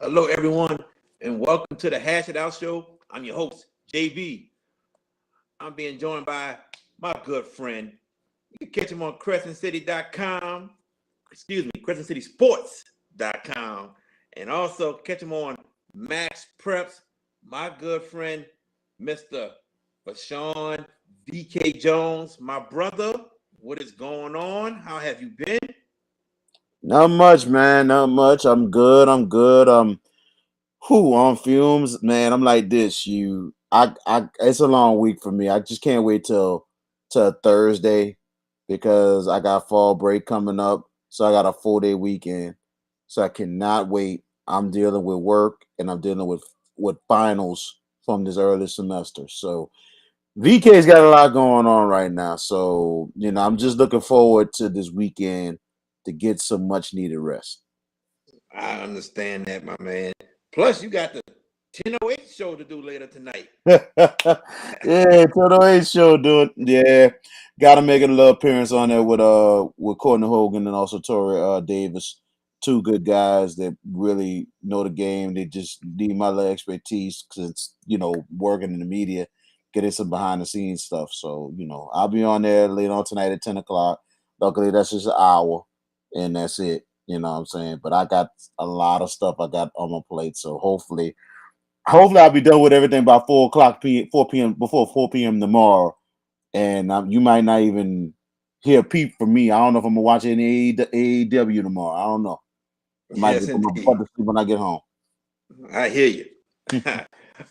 Hello, everyone, and welcome to the Hash It Out Show. I'm your host, JB. I'm being joined by my good friend. You can catch him on CrescentCity.com, CrescentCitySports.com, and also catch him on Max Preps. My good friend, Mr. Vashawn VK Jones, my brother. What is going on? How have you been? Not much, man. Not much. I'm good. On fumes, man. I'm like this. It's a long week for me. I just can't wait till Thursday because I got fall break coming up. So I got a 4-day weekend. So I cannot wait. I'm dealing with work and I'm dealing with finals from this early semester. So VK's got a lot going on right now. So, I'm just looking forward to this weekend to get some much needed rest. I understand that, my man. Plus, you got the 1008 show to do later tonight. Yeah, Total A show, dude. Yeah, got to make a little appearance on there with Courtney Hogan and also Tori Davis, two good guys that really know the game. They just need my little expertise because it's working in the media, getting some behind the scenes stuff. So I'll be on there later on tonight at 10 o'clock. Luckily, that's just an hour, and that's it. You know what I'm saying? But I got a lot of stuff I got on my plate, so hopefully I'll be done with everything by 4 o'clock 4 p.m. before 4 p.m. tomorrow, and you might not even hear a peep from me. I don't know if I'm gonna watch any AEW tomorrow. I don't know. I might Yes, get my butt indeed. to sleep when I get home. I hear you.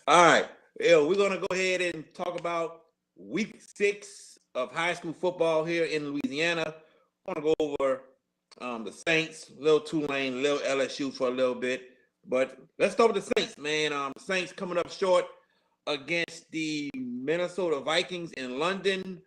All right. Yeah, we're going to go ahead and talk about week 6 of high school football here in Louisiana. I want to go over the Saints, little Tulane, little LSU for a little bit. But let's start with the Saints, man. The Saints coming up short against the Minnesota Vikings in London.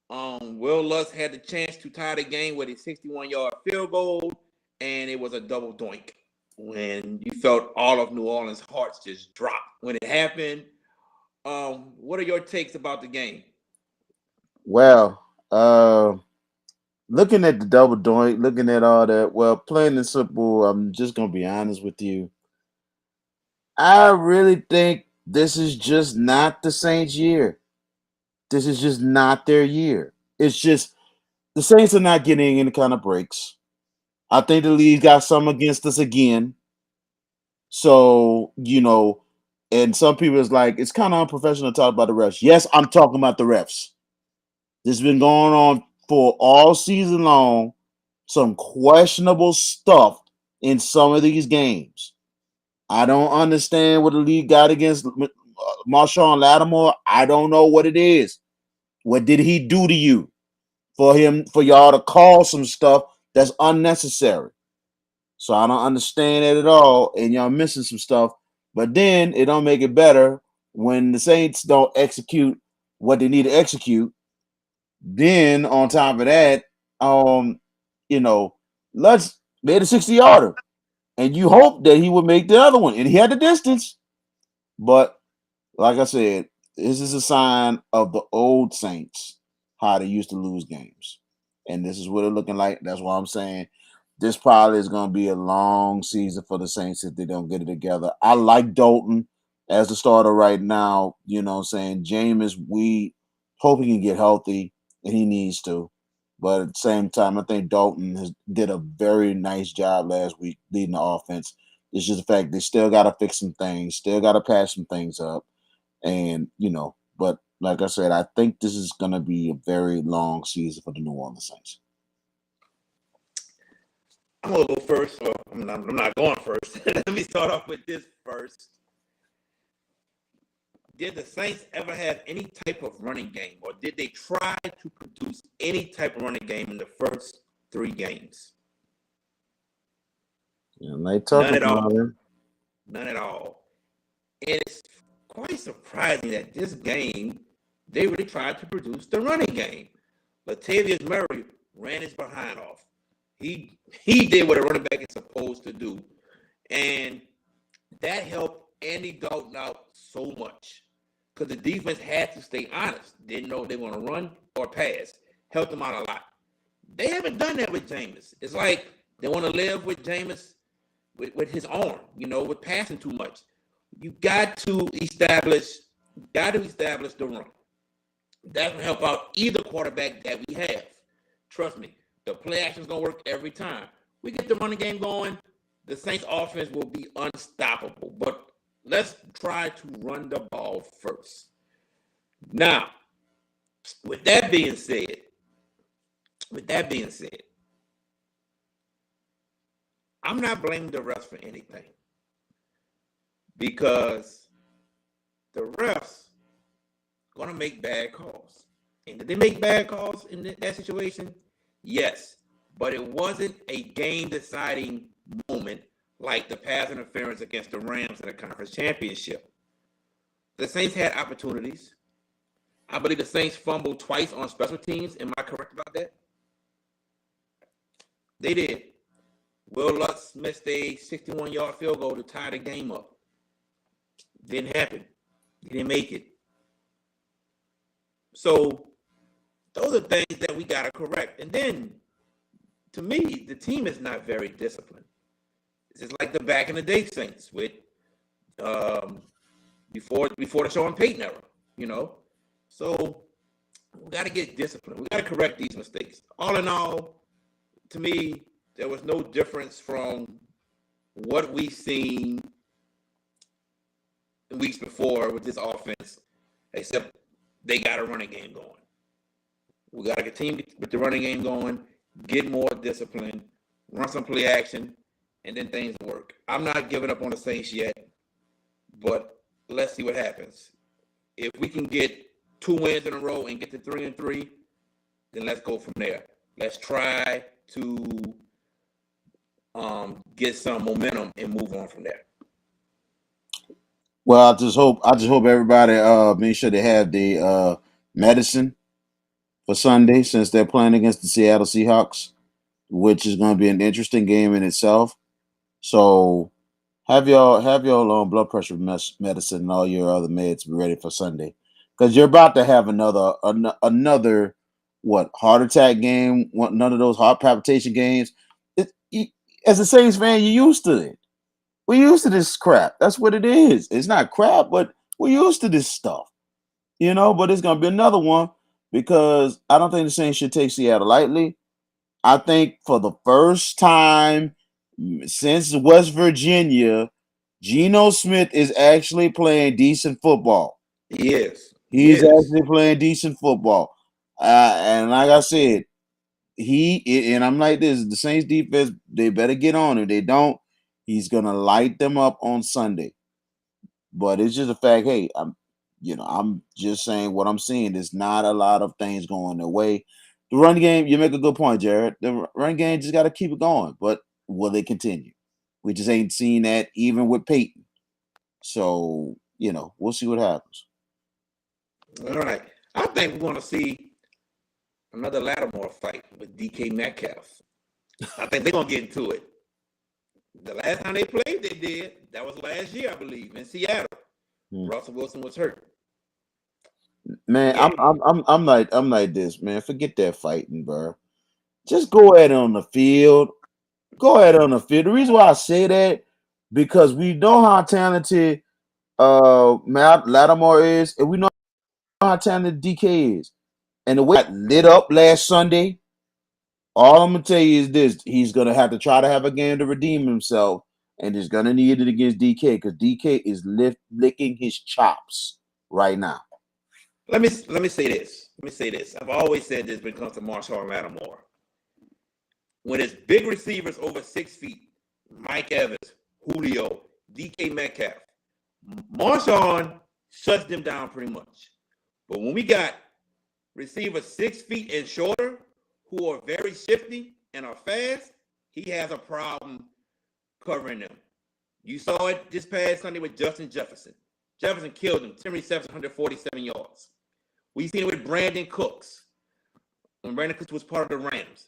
Will Lutz had the chance to tie the game with a 61-yard field goal, and it was a double doink when you felt all of New Orleans' hearts just drop when it happened. What are your takes about the game? Well, looking at the double doink, looking at all that. Well, plain and simple, I'm just gonna be honest with you. I really think this is just not the Saints' year. This is just not their year. It's just the Saints are not getting any kind of breaks. I think the league got some against us again. So, and some people is like, it's kind of unprofessional to talk about the refs. Yes, I'm talking about the refs. This has been going on for all season long. Some questionable stuff in some of these games. I don't understand what the league got against Marshawn Lattimore. I don't know what it is. What did he do to you for y'all to call some stuff that's unnecessary? So I don't understand it at all, and y'all missing some stuff. But then it don't make it better when the Saints don't execute what they need to execute. Then on top of that, um, you know, Lutz made a 60-yarder, and you hope that he would make the other one, and he had the distance. But like I said, this is a sign of the old Saints, how they used to lose games. And this is what it's looking like. That's why I'm saying this probably is going to be a long season for the Saints if they don't get it together. I like Dalton as the starter right now. You know what I'm saying? Jameis, we hope he can get healthy, and he needs to. But at the same time, I think Dalton did a very nice job last week leading the offense. It's just the fact they still got to fix some things, still got to patch some things up. And, but like I said, I think this is going to be a very long season for the New Orleans Saints. I'm gonna go first. Or I'm not going first. Let me start off with this first. Did the Saints ever have any type of running game, or did they try to produce any type of running game in the first 3 games? And they talk None at about all. it. None at all. And it's quite surprising that this game they really tried to produce the running game. Latavius Murray ran his behind off. He did what a running back is supposed to do, and that helped Andy Dalton out so much because the defense had to stay honest. Didn't know if they were going to run or pass. Helped them out a lot. They haven't done that with Jameis. It's like they want to live with Jameis with his arm, with passing too much. You got to establish the run. That will help out either quarterback that we have. Trust me, the play action is going to work every time. We get the running game going, the Saints offense will be unstoppable. But let's try to run the ball first. Now, with that being said, I'm not blaming the refs for anything because the refs going to make bad calls. And did they make bad calls in that situation? Yes. But it wasn't a game-deciding moment like the pass interference against the Rams in the conference championship. The Saints had opportunities. I believe the Saints fumbled twice on special teams. Am I correct about that? They did. Will Lutz missed a 61-yard field goal to tie the game up. Didn't happen. He didn't make it. So those are things that we got to correct. And then, to me, the team is not very disciplined. It's just like the back in the day Saints with before the Sean Payton era, So we got to get disciplined. We got to correct these mistakes. All in all, to me, there was no difference from what we've seen the weeks before with this offense, except they got a running game going. We got to continue with the running game going, get more discipline, run some play action, and then things work. I'm not giving up on the Saints yet, but let's see what happens. If we can get 2 wins in a row and get to 3-3, then let's go from there. Let's try to get some momentum and move on from there. Well, I just hope everybody make sure they have the medicine for Sunday since they're playing against the Seattle Seahawks, which is going to be an interesting game in itself. So have your blood pressure medicine and all your other meds be ready for Sunday, because you're about to have another heart attack game, none of those heart palpitation games. As a Saints fan, you're used to it. We're used to this crap. That's what it is. It's not crap, but we're used to this stuff, But it's going to be another one because I don't think the Saints should take Seattle lightly. I think for the first time since West Virginia, Geno Smith is actually playing decent football. He is. He's actually playing decent football. And like I said, I'm like this, the Saints defense, they better get on. If they don't, he's going to light them up on Sunday. But it's just a fact, hey, I'm just saying what I'm seeing. There's not a lot of things going their way. The run game, you make a good point, Jared. The run game just got to keep it going. But will they continue? We just ain't seen that even with Peyton. So, we'll see what happens. All right. I think we're going to see another Lattimore fight with DK Metcalf. I think they're going to get into it. The last time they played, they did. That was last year, I believe, in Seattle. Russell Wilson was hurt. Man, yeah. I'm like this, man. Forget that fighting, bro. Just go ahead on the field. The reason why I say that, because we know how talented Matt Lattimore is, and we know how talented DK is. And the way it lit up last Sunday, all I'm gonna tell you is this: he's gonna have to try to have a game to redeem himself, and he's gonna need it against DK because DK is licking his chops right now. Let me say this. I've always said this when it comes to Marshawn Lattimore. When it's big receivers over 6 feet, Mike Evans, Julio, DK Metcalf, Marshawn shuts them down pretty much. But when we got receivers 6 feet and shorter who are very shifty and are fast, he has a problem covering them. You saw it this past Sunday with Justin Jefferson. Jefferson killed him, 10 receptions, 147 yards. We've seen it with Brandon Cooks when Brandon Cooks was part of the Rams.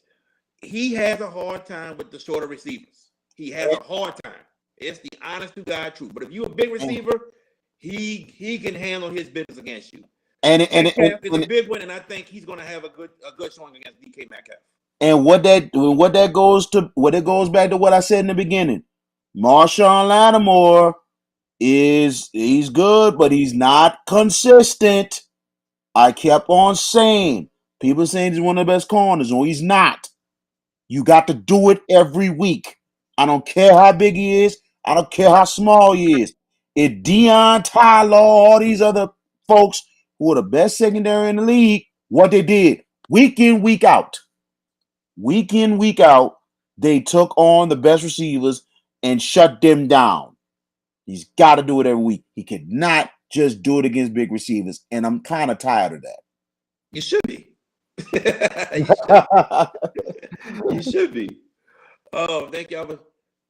He has a hard time with the shorter receivers. He has a hard time. It's the honest to God truth. But if you're a big receiver, he can handle his business against you. And it's a big one, and I think he's going to have a good showing against DK Metcalf. And what that goes back to what I said in the beginning. Marshawn Lattimore he's good, but he's not consistent. I kept on saying, people saying he's one of the best corners. No, he's not. You got to do it every week. I don't care how big he is. I don't care how small he is. If Deion, Tyler, all these other folks who are the best secondary in the league, what they did, week in, week out, they took on the best receivers and shut them down. He's got to do it every week. He cannot just do it against big receivers, and I'm kind of tired of that. You should be. you should. You should be. Oh, thank y'all for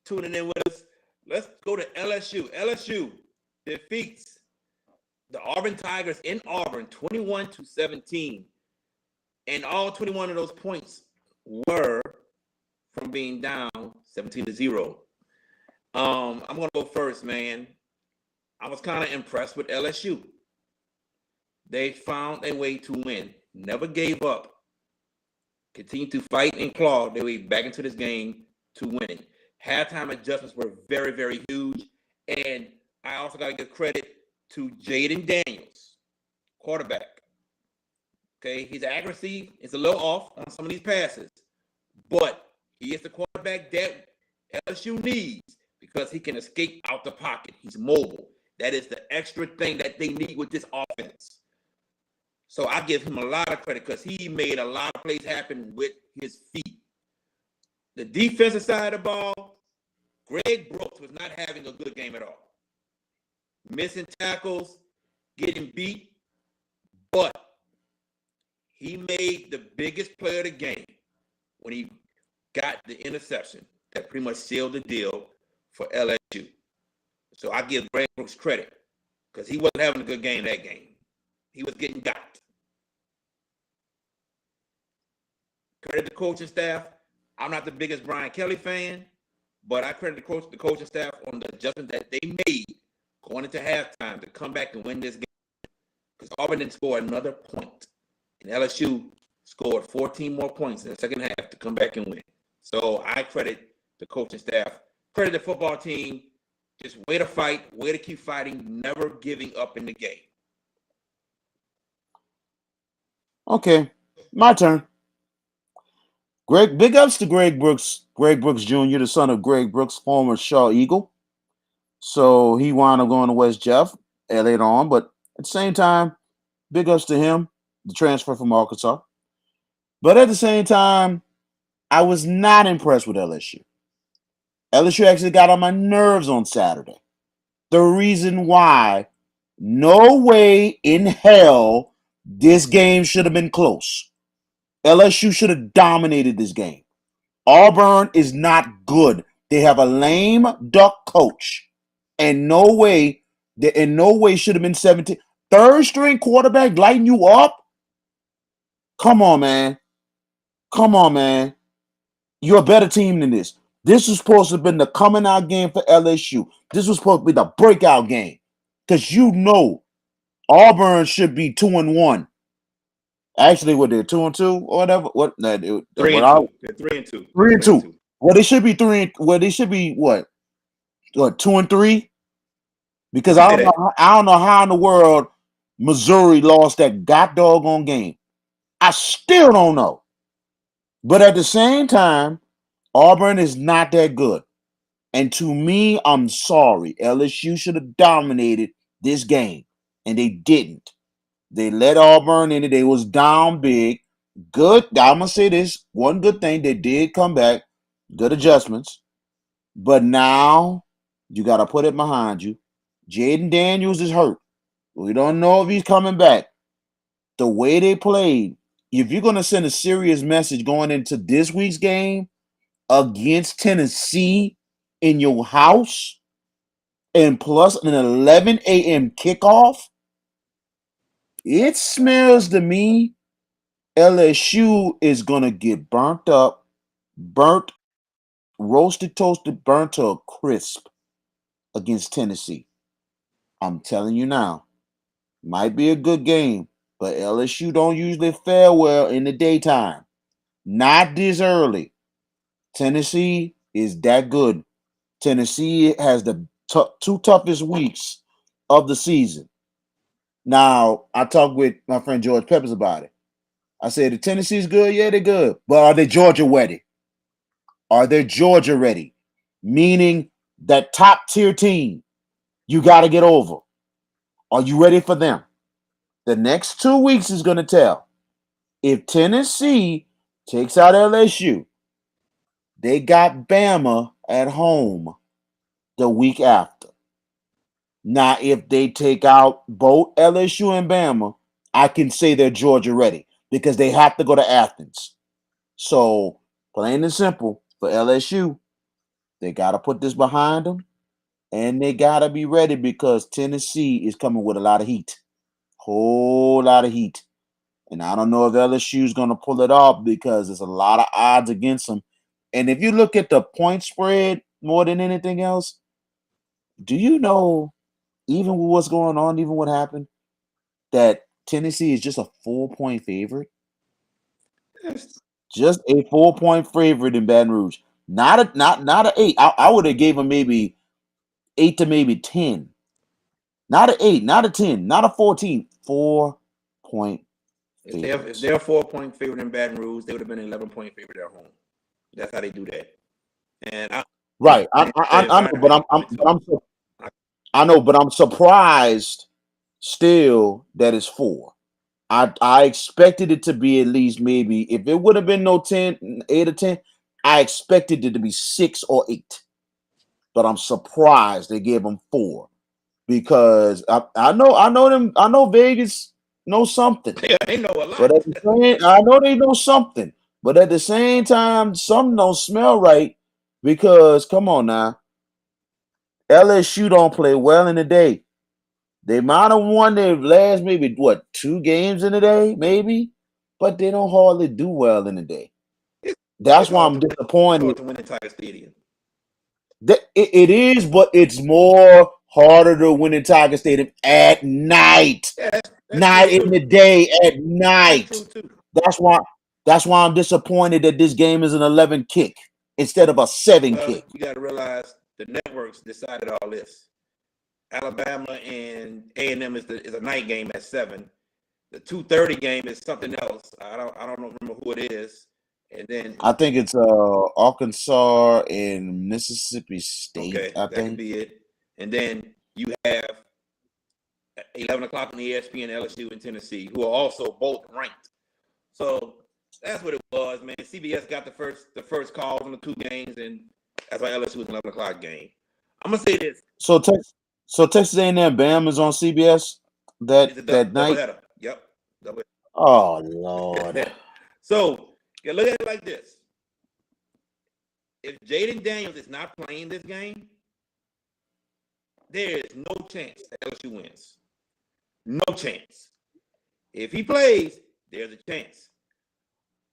tuning in with us. Let's go to LSU. LSU defeats the Auburn Tigers in Auburn 21-17. And all 21 of those points were from being down 17-0. I'm gonna go first, man. I was kind of impressed with LSU. They found a way to win, never gave up, continued to fight and claw their way back into this game to win. Halftime adjustments were very, very huge. And I also got to give credit to Jaden Daniels, quarterback. Okay, his accuracy is a little off on some of these passes, but he is the quarterback that LSU needs because he can escape out the pocket. He's mobile. That is the extra thing that they need with this offense. So I give him a lot of credit because he made a lot of plays happen with his feet. The defensive side of the ball, Greg Brooks was not having a good game at all. Missing tackles, getting beat, but he made the biggest play of the game when he got the interception that pretty much sealed the deal for LSU. So I give Greg Brooks credit because he wasn't having a good game that game. He was getting got. Credit the coaching staff. I'm not the biggest Brian Kelly fan, but I credit the coaching staff on the adjustment that they made going into halftime to come back and win this game. Because Auburn didn't score another point. And LSU scored 14 more points in the second half to come back and win. So I credit the coaching staff, credit the football team. Just way to fight, way to keep fighting, never giving up in the game. Okay, my turn. Big ups to Greg Brooks. Greg Brooks Jr., the son of Greg Brooks, former Shaw Eagle. So he wound up going to West Jeff later on. But at the same time, big ups to him, the transfer from Arkansas. But at the same time, I was not impressed with LSU. LSU actually got on my nerves on Saturday. The reason why, no way in hell this game should have been close. LSU should have dominated this game. Auburn is not good. They have a lame duck coach. And no way should have been 17. Third string quarterback lighting you up? Come on, man. Come on, man. You're a better team than this. This was supposed to have been the coming out game for LSU. This was supposed to be the breakout game. Because you know Auburn should be 2-1. Actually, what they're 2-2 or whatever. What? 3-2. They're 3-2. 3-2. Well, they should be 3. Well, they should be what? What, 2-3? Because I don't know how in the world Missouri lost that doggone game. I still don't know. But at the same time, Auburn is not that good. And to me, I'm sorry. LSU should have dominated this game. And they didn't. They let Auburn in it. They was down big. Good. I'm going to say this. One good thing, they did come back. Good adjustments. But now you got to put it behind you. Jaden Daniels is hurt. We don't know if he's coming back. The way they played, if you're going to send a serious message going into this week's game against Tennessee in your house and plus an 11 a.m. kickoff, it smells to me LSU is going to get burnt, roasted, toasted, burnt to a crisp against Tennessee. I'm telling you now, might be a good game, but LSU don't usually fare well in the daytime. Not this early. Tennessee is that good. Tennessee has the two toughest weeks of the season. Now, I talked with my friend George Peppers about it. I said, the Tennessee's good. Yeah, they're good. But are they Georgia ready? Are they Georgia ready? Meaning that top tier team you got to get over. Are you ready for them? The next 2 weeks is going to tell. If Tennessee takes out LSU, they got Bama at home the week after. Now, if they take out both LSU and Bama, I can say they're Georgia ready because they have to go to Athens. So, plain and simple, for LSU, they got to put this behind them and they got to be ready because Tennessee is coming with a lot of heat. Whole lot of heat. And I don't know if LSU is going to pull it off because there's a lot of odds against them. And if you look at the point spread more than anything else, do you know, even with what's going on, even what happened, that Tennessee is just a 4-point favorite? Yes. Just a 4-point favorite in Baton Rouge. Not a 8. I would have gave them maybe 8 to maybe 10. Not a 8, not a 10, not a 14. 4-point If they're a 4-point favorite in Baton Rouge, they would have been an 11-point favorite at home. That's how they do that. And right. I know, but I know, but I'm surprised still that it's 4. I expected it to be at least maybe if it would have been no 10, 8 or 10, I expected it to be 6 or 8. But I'm surprised they gave them 4 because I know Vegas knows something. Yeah, they know a lot. But at the same, I know they know something. But at the same time, something don't smell right because come on now, LSU don't play well in the day. They might have won their last maybe 2 games in the day, maybe, but they don't hardly do well in the day. That's why I'm disappointed. To win the Tiger Stadium. It is, but it's more harder to win in Tiger Stadium at night. Yeah, that's Not in the day, at night. That's why I'm disappointed that this game is an 11 kick instead of a 7 kick. You got to realize the networks decided all this. Alabama and A&M is a night game at 7. The 2:30 game is something else. I don't remember who it is. And then I think it's Arkansas and Mississippi State. Okay, I that think could be it. And then you have 11 o'clock on the ESPN, LSU and Tennessee, who are also both ranked. So that's what it was, man. CBS got the first calls on the 2 games, and that's why LSU was an 11 o'clock game. I'm gonna say this. So Texas A&M Bama is on CBS that night. Doubleheader. Yep. Doubleheader. Oh Lord. So you look at it like this: if Jaden Daniels is not playing this game, there is no chance that LSU wins. No chance. If he plays, there's a chance.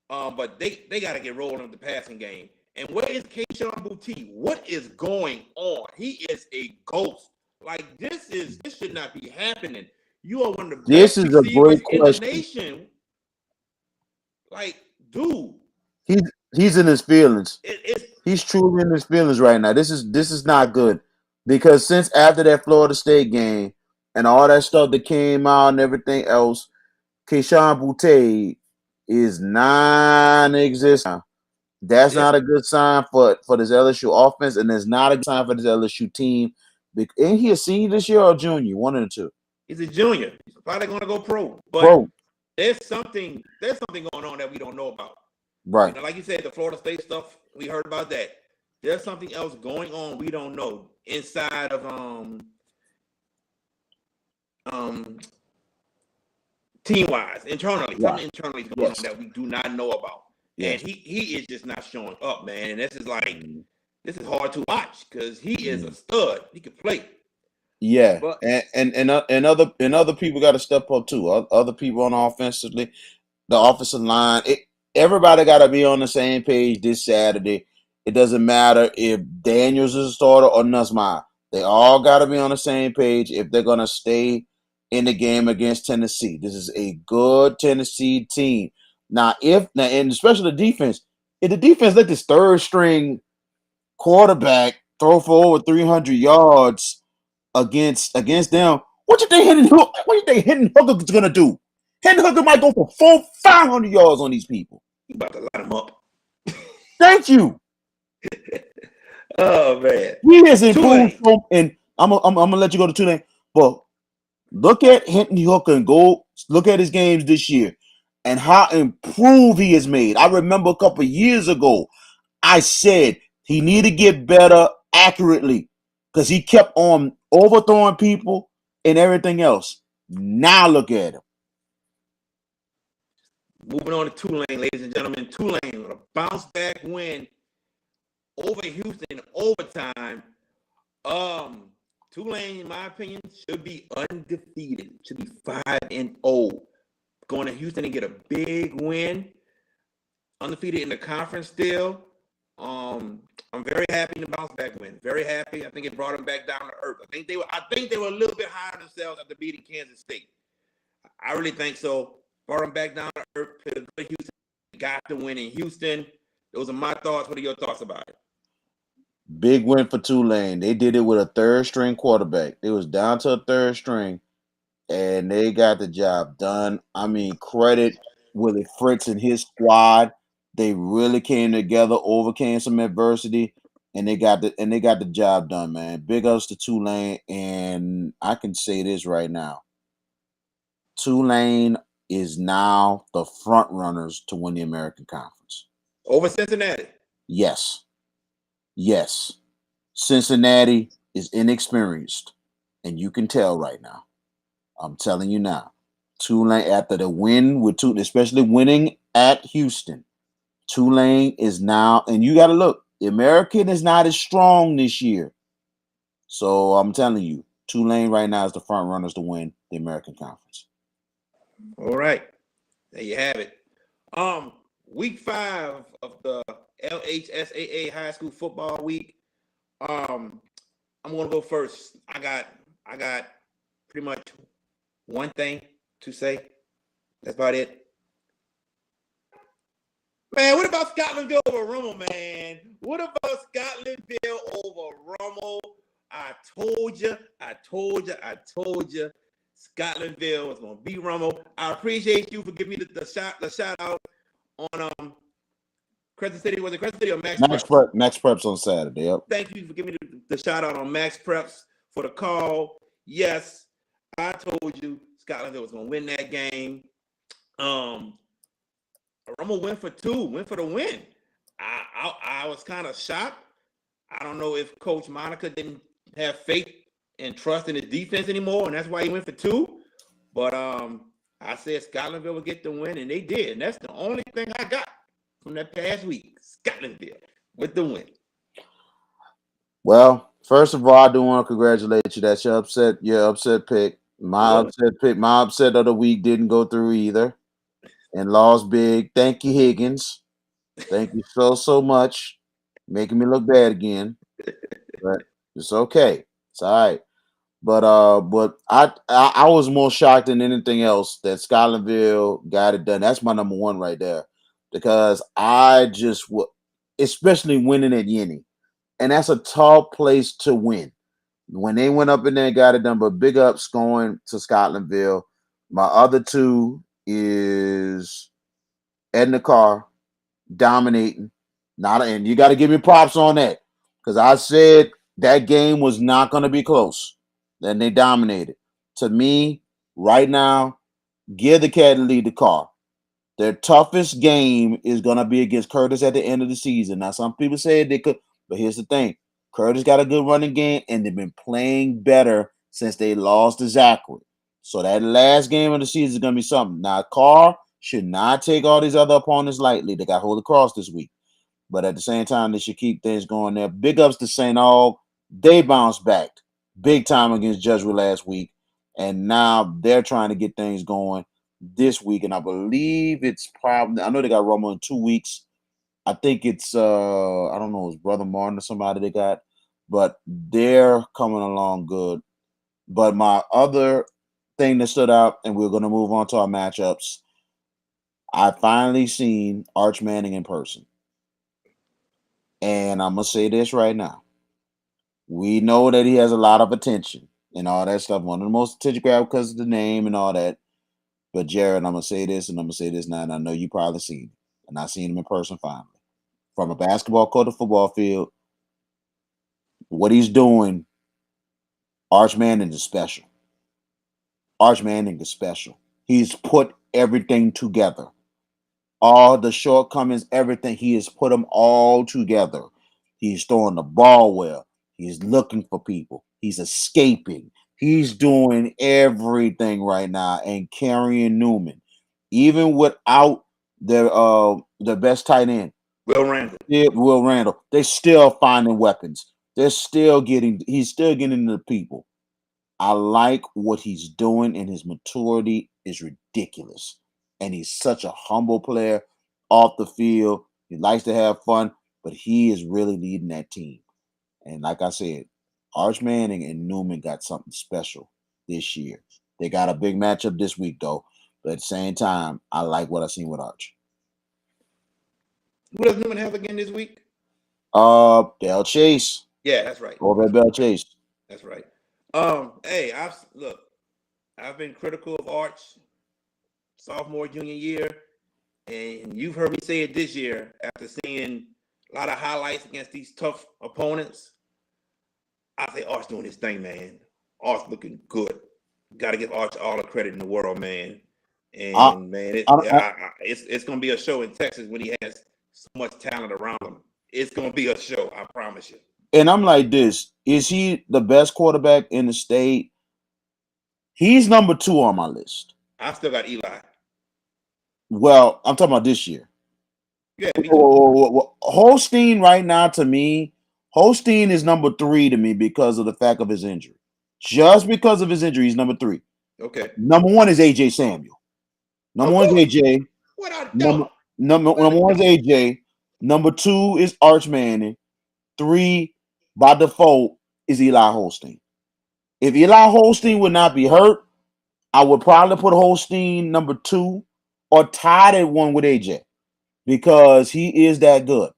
But they got to get rolling with the passing game. And where is Keyshawn Boutte? What is going on? He is a ghost. Like this should not be happening. You are one of the best receivers in the nation. Like, dude, he's in his feelings. He's truly in his feelings right now. This is not good because since after that Florida State game and all that stuff that came out and everything else, Keyshawn Boutte is non-existent. That's not a good sign for this LSU offense, and it's not a good sign for this LSU team. Ain't he a senior this year or a junior? One of the two. He's a junior. He's probably going to go pro. But there's something going on that we don't know about. Right. You know, like you said, the Florida State stuff, we heard about that. There's something else going on we don't know inside of team-wise, internally. Something internally is going on that we do not know about. Yes. And he is just not showing up, man. And this is hard to watch because he is a stud. He can play. Yeah, but, and other people got to step up too. Other people on the offensive line. Everybody got to be on the same page this Saturday. It doesn't matter if Daniels is a starter or Nussmeier. They all got to be on the same page if they're going to stay in the game against Tennessee. This is a good Tennessee team. Now, and especially the defense, if the defense let this third string quarterback throw for over 300 yards against them. What you think Hendon Hooker's gonna do? Hendon Hooker might go for 500 yards on these people. You about to light him up. Thank you. Oh man, He has improved Tulane. and I'm gonna let you go to Tulane. But look at Hendon Hooker and go look at his games this year and how improved he has made. I remember a couple of years ago, I said he needed to get better accurately because he kept on overthrowing people and everything else. Now look at him. Moving on to Tulane, ladies and gentlemen. Tulane with a bounce back win over Houston in overtime. Tulane, in my opinion, should be undefeated. Should be 5-0. Going to Houston and get a big win. Undefeated in the conference still. I'm very happy in the bounce back win. Very happy. I think it brought them back down to earth. I think they were a little bit higher themselves after beating Kansas State. I really think so. Brought them back down to earth. Houston got the win in Houston. Those are my thoughts. What are your thoughts about it? Big win for Tulane. They did it with a third string quarterback. It was down to a third string, and they got the job done. I mean, credit Willie Fritz and his squad. They really came together, overcame some adversity, and they got the job done, man. Big ups to Tulane, and I can say this right now. Tulane is now the front runners to win the American Conference. Over Cincinnati. Yes. Yes. Cincinnati is inexperienced, and you can tell right now. I'm telling you now. Tulane, after the win with Tulane, especially winning at Houston, Tulane is now, and you got to look, the American is not as strong this year. So I'm telling you, Tulane right now is the front runners to win the American Conference. All right. There you have it. Week 5 of the LHSAA high school football week. I'm gonna go first. I got pretty much one thing to say. That's about it. Man, what about Scotlandville over Rummel, man? What about Scotlandville over Rummel? I told you. Scotlandville was gonna beat Rummel. I appreciate you for giving me the shout out on Crescent City. Was it Crescent City or Max Preps? Max Preps on Saturday. Yep. Thank you for giving me the shout out on Max Preps for the call. Yes, I told you Scotlandville was gonna win that game. Rummel went for 2, went for the win. I was kind of shocked. I don't know if Coach Monica didn't have faith and trust in his defense anymore, and that's why he went for 2. But I said Scotlandville would get the win, and they did. And that's the only thing I got from that past week. Scotlandville with the win. Well, first of all, I do want to congratulate you. That's your upset pick. My upset of the week didn't go through either. And lost big. Thank you, Higgins. Thank you so much. Making me look bad again. But it's okay. It's all right. But I was more shocked than anything else that Scotlandville got it done. That's my number one right there. Because I just especially winning at Yenny. And that's a tough place to win. When they went up in there and got it done, but big ups going to Scotlandville. My other 2 is Edna Carr dominating. And you got to give me props on that because I said that game was not going to be close. Then they dominated. To me, right now, give the cat and lead the car. Their toughest game is going to be against Curtis at the end of the season. Now, some people said they could, but here's the thing. Curtis got a good running game, and they've been playing better since they lost to Zachary. So that last game of the season is going to be something. Now, Carr should not take all these other opponents lightly. They got Holy Cross this week. But at the same time, they should keep things going there. Big ups to St. Aug. They bounced back big time against Jesuit last week. And now they're trying to get things going this week. And I believe it's probably, I know they got Rumble in 2 weeks. I think it's, I don't know, it's Brother Martin or somebody they got. But they're coming along good. But my other thing that stood out, and we're going to move on to our matchups, I finally seen Arch Manning in person. And I'm going to say this right now. We know that he has a lot of attention and all that stuff. One of the most attention grab because of the name and all that. But Jared, I'm gonna say this and I'm gonna say this now, and I know you probably seen him, and I seen him in person finally. From a basketball court to football field, what he's doing, Arch Manning is special. Arch Manning is special. He's put everything together. All the shortcomings, everything, he has put them all together. He's throwing the ball well. He's looking for people. He's escaping. He's doing everything right now and carrying Newman, even without their best tight end, Will Randall. yeah, Will Randall. They're still finding weapons. They're still getting. He's still getting to the people. I like what he's doing, and his maturity is ridiculous. And he's such a humble player off the field. He likes to have fun, but he is really leading that team. And like I said, Arch Manning and Newman got something special this year. They got a big matchup this week, though. But at the same time, I like what I seen with Arch. Who does Newman have again this week? Bell Chase. Yeah, that's right. Over at Bell Chase. That's right. Hey, I've been critical of Arch sophomore, junior year, and you've heard me say it this year after seeing a lot of highlights against these tough opponents. I say Arch doing his thing, man. Arch looking good. Got to give Arch all the credit in the world, man. And man, it's gonna be a show in Texas when he has so much talent around him. It's gonna be a show, I promise you. And I'm like this: is he the best quarterback in the state? He's number 2 on my list. I still got Eli. Well, I'm talking about this year. Yeah, me too. Holstein right now to me, Holstein is number 3 to me because of the fact of his injury. Just because of his injury, he's number 3. Okay. Number 1 is AJ Samuel. Number 1 is AJ. Number 1 is AJ. Number 2 is Arch Manning. 3 by default is Eli Holstein. If Eli Holstein would not be hurt, I would probably put Holstein number 2 or tied at 1 with AJ because he is that good.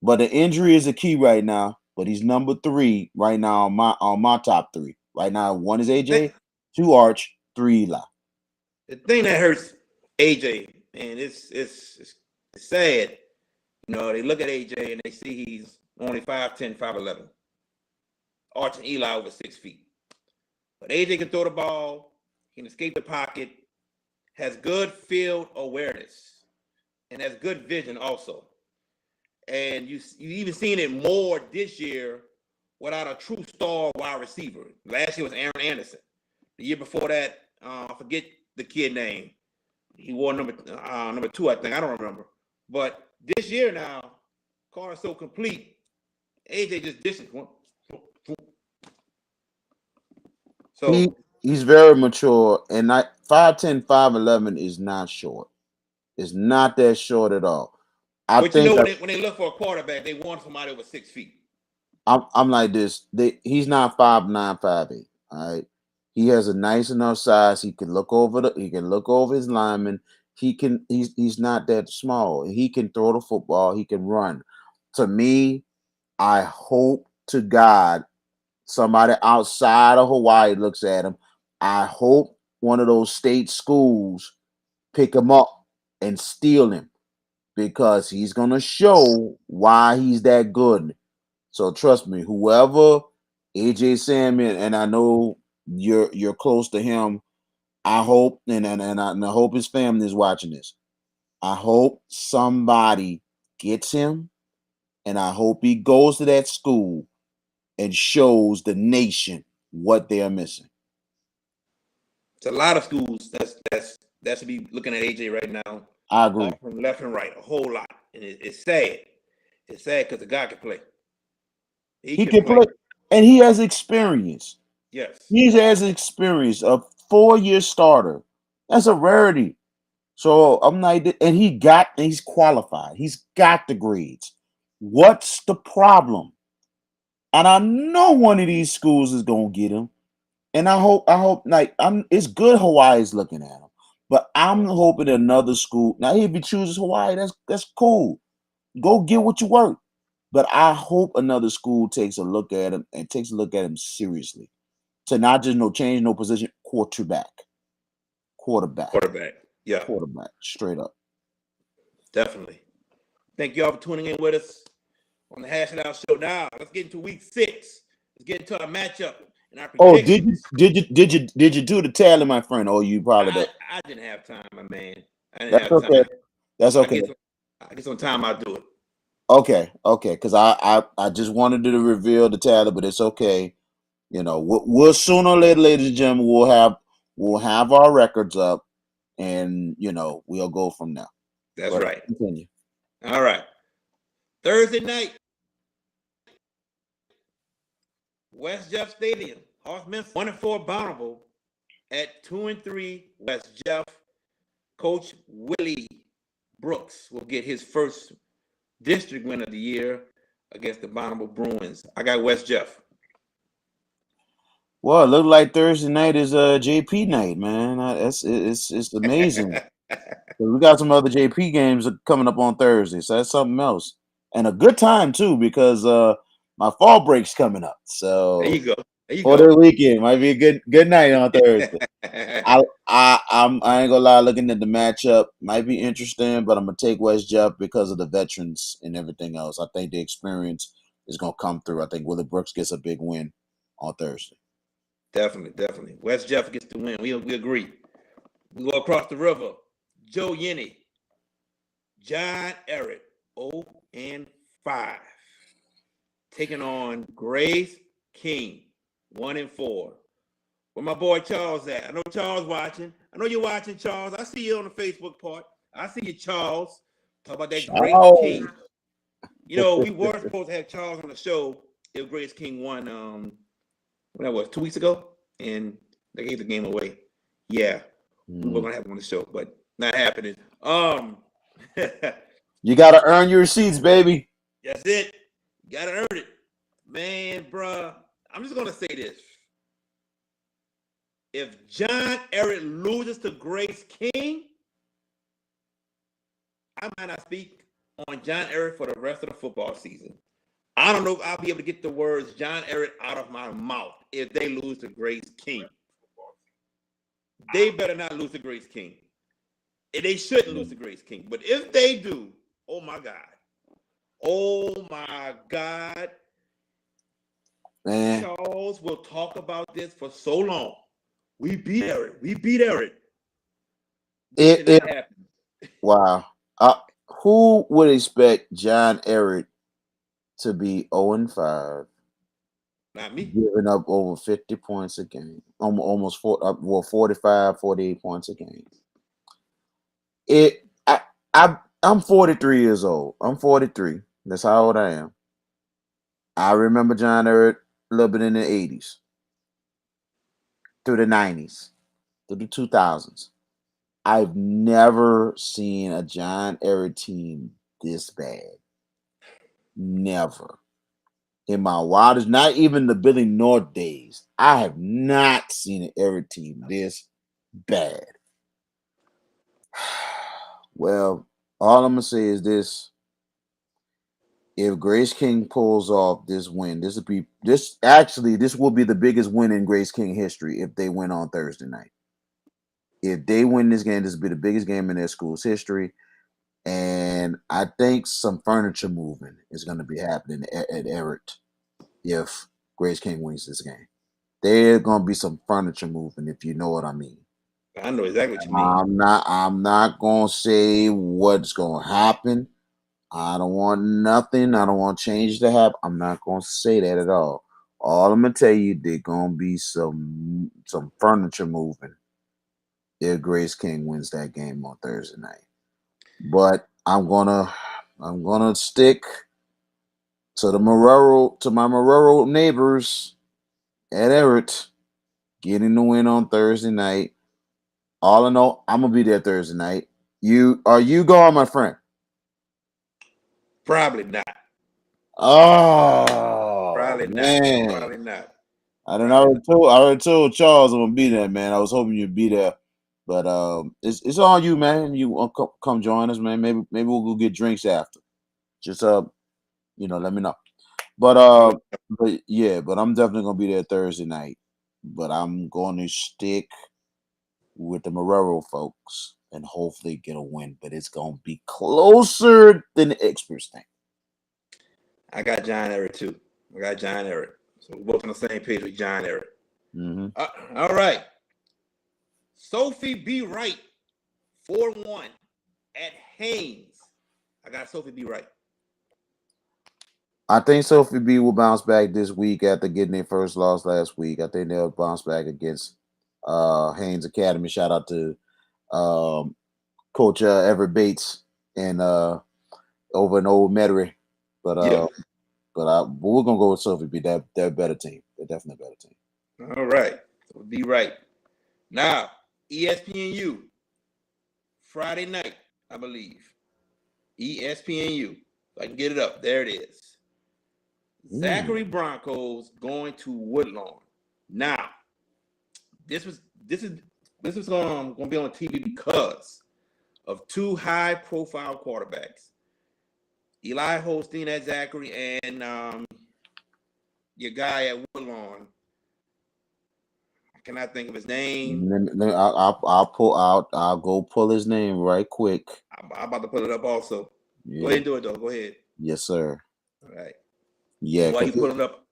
But the injury is a key right now. But he's number 3 right now on my top 3. Right now, 1 is AJ, 2 Arch, 3 Eli. The thing that hurts AJ, and it's sad. You know, they look at AJ and they see he's only 5'10", 5'11". Arch and Eli over 6 feet. But AJ can throw the ball, can escape the pocket, has good field awareness, and has good vision also. And you even seen it more this year without a true star wide receiver. Last year was Aaron Anderson. The year before that, I forget the kid name. He wore number 2, I think. I don't remember. But this year now, car is so complete. AJ just dishes one. So he's very mature, and 5'10", 5'11" is not short. It's not that short at all. But you know, when they look for a quarterback, they want somebody over 6 feet. I'm like this. He's not 5'9", 5'8". All right. He has a nice enough size. He can look over his lineman. He's not that small. He can throw the football. He can run. To me, I hope to God somebody outside of Hawaii looks at him. I hope one of those state schools pick him up and steal him because he's gonna show why he's that good. So trust me, whoever AJ Samuel, and I know you're close to him. I hope, and I hope his family is watching this. I hope somebody gets him, and I hope he goes to that school and shows the nation what they are missing. It's a lot of schools that should be looking at AJ right now. I agree. From left and right, a whole lot, and it's sad. It's sad because the guy can play. He can play, and he has experience. Yes, he has experience. A 4-year starter. That's a rarity. So I'm like, and he's qualified. He's got the grades. What's the problem? And I know one of these schools is gonna get him. And I hope it's good Hawaii's looking at him. But I'm hoping another school. Now, if he chooses Hawaii, that's cool. Go get what you work. But I hope another school takes a look at him and takes a look at him seriously. To not just change no position, quarterback. Yeah, Quarterback, straight up. definitely. Thank you all for tuning in with us on the Hash It Out Show. Now, let's get into week 6. Let's get into our matchup and our Oh, did you predictions. do the tally, my friend? Oh, you probably did. I didn't have time, my man. I didn't That's have okay. time. That's I okay. get some time, I'll do it. Okay. Because I just wanted to reveal the tally, but it's okay. We'll sooner or later, ladies and gentlemen, we'll have our records up, and we'll go from there. That's But right. continue. All right. Thursday night, West Jeff Stadium. Horsemen 1-4 Bonneville at 2-3 West Jeff. Coach Willie Brooks will get his first district win of the year against the Bonneville Bruins. I got West Jeff. Well, it looked like Thursday night is JP night, man. It's amazing. We got some other JP games coming up on Thursday, so that's something else, and a good time too because my fall break's coming up. So there you go. For the weekend might be a good night on Thursday. I ain't gonna lie. Looking at the matchup, might be interesting, but I'm gonna take West Jeff because of the veterans and everything else. I think the experience is gonna come through. I think Willie Brooks gets a big win on Thursday. Definitely. West Jeff gets the win. We agree. We go across the river. Joe Yenny, John Eric, 0-5, taking on Grace King, 1-4. Where my boy Charles at? I know Charles watching. I know you're watching, Charles. I see you on the Facebook part. I see you, Charles. Talk about that Grace King. We were supposed to have Charles on the show if Grace King won. When that was 2 weeks ago, and they gave the game away. Yeah, we were gonna have him on the show, but not happening. You gotta earn your receipts, baby. That's it. You gotta earn it, man, bruh. I'm just gonna say this: if John Eric loses to Grace King, I might not speak on John Eric for the rest of the football season. I don't know if I'll be able to get the words John Eric out of my mouth if they lose to Grace King. They better not lose to Grace King. They shouldn't lose to Grace King. But if they do, oh my God. Oh my God. Man. Charles will talk about this for so long. We beat Eric. Wow. Who would expect John Eric to be 0-5? Not me. Giving up over 50 points a game. Almost 45, 48 points a game. I'm 43 years old. I'm 43. That's how old I am. I remember John Eric a little bit in the 80s, through the 90s, through the 2000s. I've never seen a John Eric team this bad. Never. In my wildest, not even the Billy North days, I have not seen an Eric team this bad. Well, all I'm gonna say is this: if Grace King pulls off this win, this will be the biggest win in Grace King history if they win on Thursday night. If they win this game, this will be the biggest game in their school's history. And I think some furniture moving is going to be happening at Everett if Grace King wins this game. There's going to be some furniture moving, if you know what I mean. I know exactly what you mean. I'm not going to say what's going to happen. I don't want nothing. I don't want change to happen. I'm not going to say that at all. All I'm going to tell you, there's going to be some furniture moving if Grace King wins that game on Thursday night. But I'm gonna stick to my Marrero neighbors at Everett getting the win on Thursday night. All in all, I'm gonna be there Thursday night. Are you going, my friend? Probably not. Oh, probably man. not. Probably not. I already told Charles I'm gonna be there, man. I was hoping you'd be there. But it's on you, man. You come join us, man. Maybe we'll go get drinks after. Just let me know. But but I'm definitely gonna be there Thursday night. But I'm going to stick with the Marrero folks and hopefully get a win. But it's gonna be closer than the experts think. I got John Eric too. I got John Eric. So we're both on the same page with John Eric. Mm-hmm. All right. Sophie B. Wright, 4-1 at Haynes. I got Sophie B. Wright. I think Sophie B will bounce back this week after getting their first loss last week. I think they'll bounce back against Haynes Academy. Shout out to Coach Everett Bates and over in Old Metairie. But we're gonna go with Sophie B. They're a better team. They're definitely a better team. All right. So be right. Now, ESPNU, Friday night, I believe. ESPNU. So I can get it up. There it is. Zachary Broncos going to Woodlawn. Now, this is going to be on TV because of two high-profile quarterbacks, Eli Holstein at Zachary and your guy at Woodlawn. I cannot think of his name. I'll go pull his name right quick. I'm about to pull it up also. Yeah. Go ahead and do it though. Go ahead. Yes, sir. All right. Yeah. While you pulling up,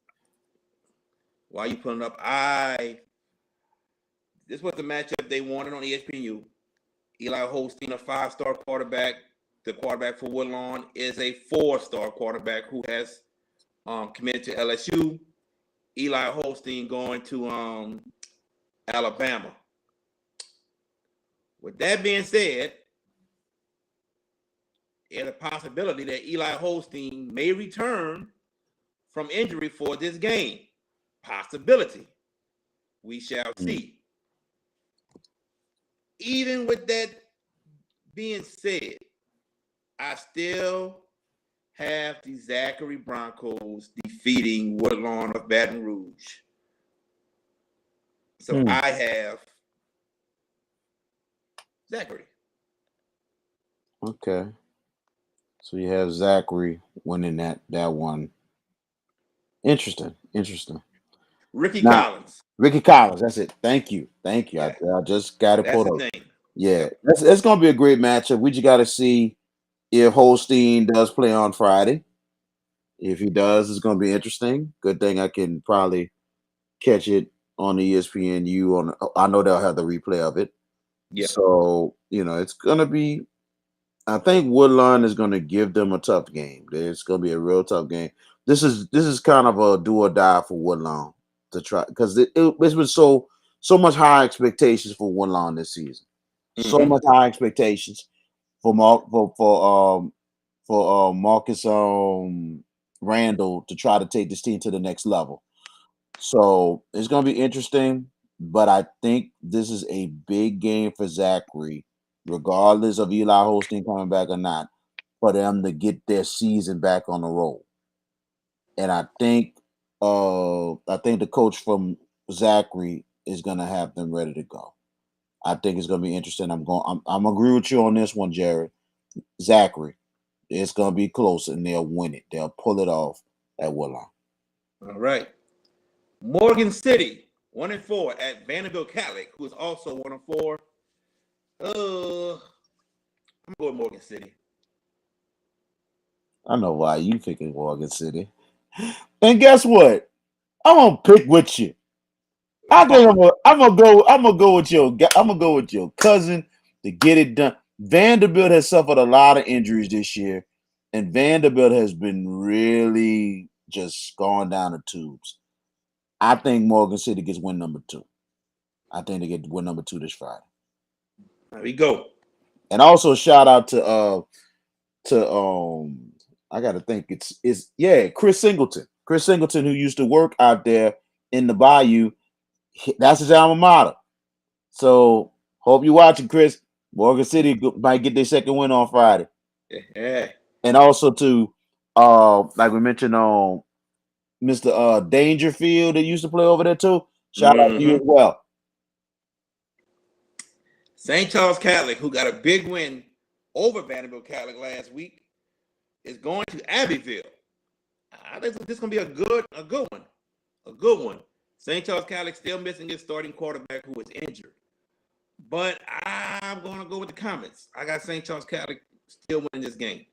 this was the matchup they wanted on ESPNU. Eli Holstein, a 5-star quarterback. The quarterback for Woodlawn is a 4-star quarterback who has committed to LSU. Eli Holstein going to Alabama. With that being said, there's a possibility that Eli Holstein may return from injury for this game. Possibility. We shall see. Even with that being said, I still have the Zachary Broncos defeating Woodlawn of Baton Rouge. So I have Zachary. Okay. So you have Zachary winning that one. Interesting. Ricky Collins. That's it. Thank you. Yeah. I just got it pulled up. Yeah, that's gonna be a great matchup. We just got to see if Holstein does play on Friday. If he does, it's gonna be interesting. Good thing I can probably catch it on the ESPNU. I know they'll have the replay of it. Yeah. So it's gonna be. I think Woodlawn is gonna give them a tough game. It's gonna be a real tough game. This is kind of a do or die for Woodlawn to try because it's been so much high expectations for Woodlawn this season. Mm-hmm. So much high expectations for Marcus Randall to try to take this team to the next level. So it's going to be interesting, but I think this is a big game for Zachary, regardless of Eli Holstein coming back or not, for them to get their season back on the roll. And I think the coach from Zachary is going to have them ready to go. I think it's going to be interesting. I'm agree with you on this one, Jared. Zachary, it's going to be close, and they'll win it. They'll pull it off at Woodlawn. All right. Morgan City, 1-4 at Vanderbilt Catholic, who is also 1-4. I'm going Morgan City. I know why you picking Morgan City. And guess what? I'm gonna pick with you. I think I'm gonna go with your cousin to get it done. Vanderbilt has suffered a lot of injuries this year, and Vanderbilt has been really just going down the tubes. I think Morgan City gets win number 2. I think they get win number 2 this Friday. There we go. And also shout out to I gotta think it's Chris Singleton. Chris Singleton, who used to work out there in the Bayou. That's his alma mater. So hope you're watching, Chris. Morgan City might get their second win on Friday. Yeah. And also to like we mentioned on Mr. Dangerfield that used to play over there too. Shout out to you as well. St. Charles Catholic, who got a big win over Vanderbilt Catholic last week, is going to Abbeville. I think this is gonna be a good one. St. Charles Catholic still missing his starting quarterback who was injured. But I'm gonna go with the comments. I got St. Charles Catholic still winning this game.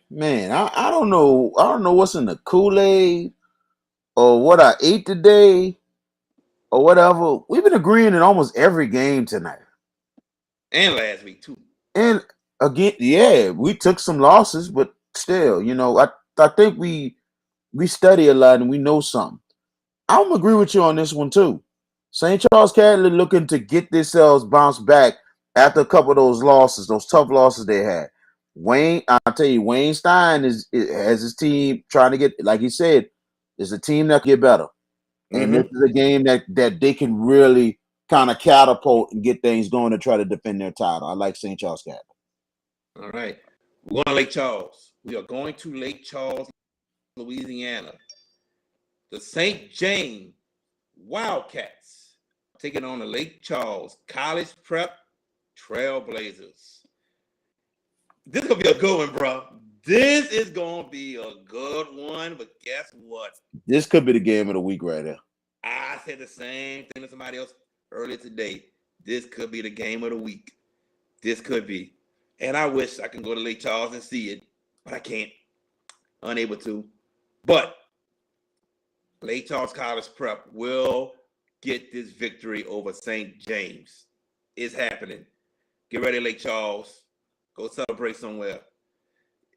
Man, I don't know. I don't know what's in the Kool-Aid or what I ate today or whatever. We've been agreeing in almost every game tonight. And last week too. And again, yeah, we took some losses, but still, I think we study a lot and we know something. I'm agree with you on this one too. St. Charles Catholic looking to get themselves bounced back after a couple of those losses, those tough losses they had. I'll tell you, Wayne Stein has his team trying to get, like he said, it's a team that can get better. And this is a game that they can really kind of catapult and get things going to try to defend their title. I like St. Charles Catholic. All right. We're going to Lake Charles. We are going to Lake Charles, Louisiana. The St. James Wildcats taking on the Lake Charles College Prep Trailblazers. This is going to be a good one, bro. This is going to be a good one, but guess what? This could be the game of the week right here. I said the same thing to somebody else earlier today. This could be the game of the week. This could be. And I wish I can go to Lake Charles and see it, but I can't. Unable to. But Lake Charles College Prep will get this victory over St. James. It's happening. Get ready, Lake Charles. Go celebrate somewhere.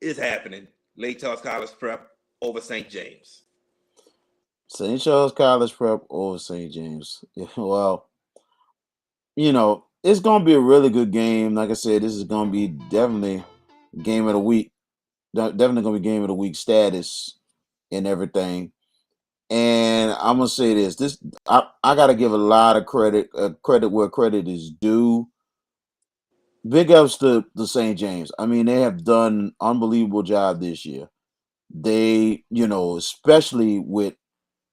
It's happening. Lake Charles College Prep over St. James. St. Charles College Prep over St. James. Well, it's going to be a really good game. Like I said, this is going to be definitely game of the week. Definitely going to be game of the week status and everything. And I'm going to say this. I got to give a lot of credit where credit is due. Big ups to the St. James. I mean, they have done an unbelievable job this year. They, especially with